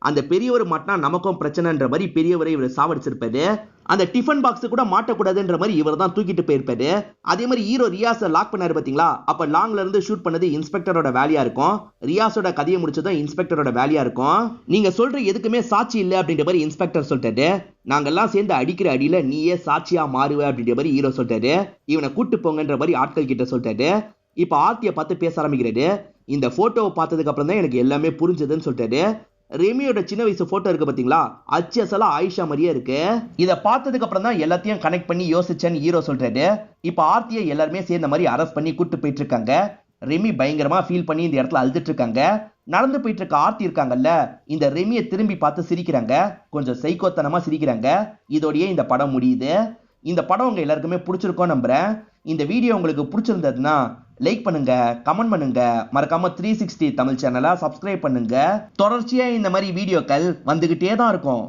அந்த பெரியவர் மாட்டினா நமக்கும் பிரச்சனைன்ற மாதிரி பெரியவரை இவர் சாவடிச்சிருப்பாரு. அந்த டிஃபன் பாக்ஸ் கூட மாட்டக்கூடாதுன்ற மாதிரி இவர் தான் தூக்கிட்டு போயிருப்பாரு. அதே மாதிரி ஹீரோ ரியாஸை லாக் பண்ணாரு பாத்தீங்களா, அப்ப லாங்ல இருந்து ஷூட் பண்ணது இன்ஸ்பெக்டரோட வேலையா இருக்கும். ரியாஸோட கதையை முடிச்சதும் இன்ஸ்பெக்டரோட வேலையா இருக்கும். நீங்க சொல்ற எதுக்குமே சாட்சி இல்லை அப்படின்ற மாதிரி இன்ஸ்பெக்டர் சொல்லிட்டாரு. நாங்கெல்லாம் சேர்ந்து அடிக்கிற அடியில நீயே சாட்சியா மாறுவ அப்படின்ற மாதிரி ஹீரோ சொல்லிட்டாரு. இவனை கூட்டு போங்கன்ற மாதிரி ஆட்கள் கிட்ட சொல்லிட்டாரு. இப்ப ஆர்த்தியை பார்த்து பேச ஆரம்பிக்கிறாரு. இந்த போட்டோவை பார்த்ததுக்கு அப்புறம் தான் எனக்கு எல்லாமே புரிஞ்சதுன்னு சொல்லிட்டாரு. ரெமியோட சின்ன வயசு போட்டோ இருக்கு பாத்தீங்களா, அச்சசலா ஆயிஷா மாதிரியே இருக்கு. இதை பார்த்ததுக்கு அப்புறம் தான் எல்லாத்தையும் கனெக்ட் பண்ணி யோசிச்சேன்னு ஹீரோ சொல்றாரு. இப்ப ஆர்த்தியை எல்லாருமே சேர்ந்த மாதிரி அரெஸ்ட் பண்ணி கூட்டு போயிட்டு இருக்காங்க. ரெமி பயங்கரமா ஃபீல் பண்ணி இந்த இடத்துல அழுதுட்டு இருக்காங்க. நடந்து போயிட்டு இருக்க ஆர்த்தி இருக்காங்கல்ல, இந்த ரெமியை திரும்பி பார்த்து சிரிக்கிறாங்க. கொஞ்சம் சைக்கோத்தனமா சிரிக்கிறாங்க. இதோடயே இந்த படம் முடியுது. இந்த படம் உங்க எல்லாருக்குமே பிடிச்சிருக்கோம் நம்புறேன். இந்த வீடியோ உங்களுக்கு பிடிச்சிருந்ததுன்னா லைக் பண்ணுங்க, கமெண்ட் பண்ணுங்க, மறக்காம 360 தமிழ் சேனலை சப்ஸ்கிரைப் பண்ணுங்க. தொடர்ச்சியா இந்த மாதிரி வீடியோக்கள் வந்துகிட்டே தான் இருக்கும்.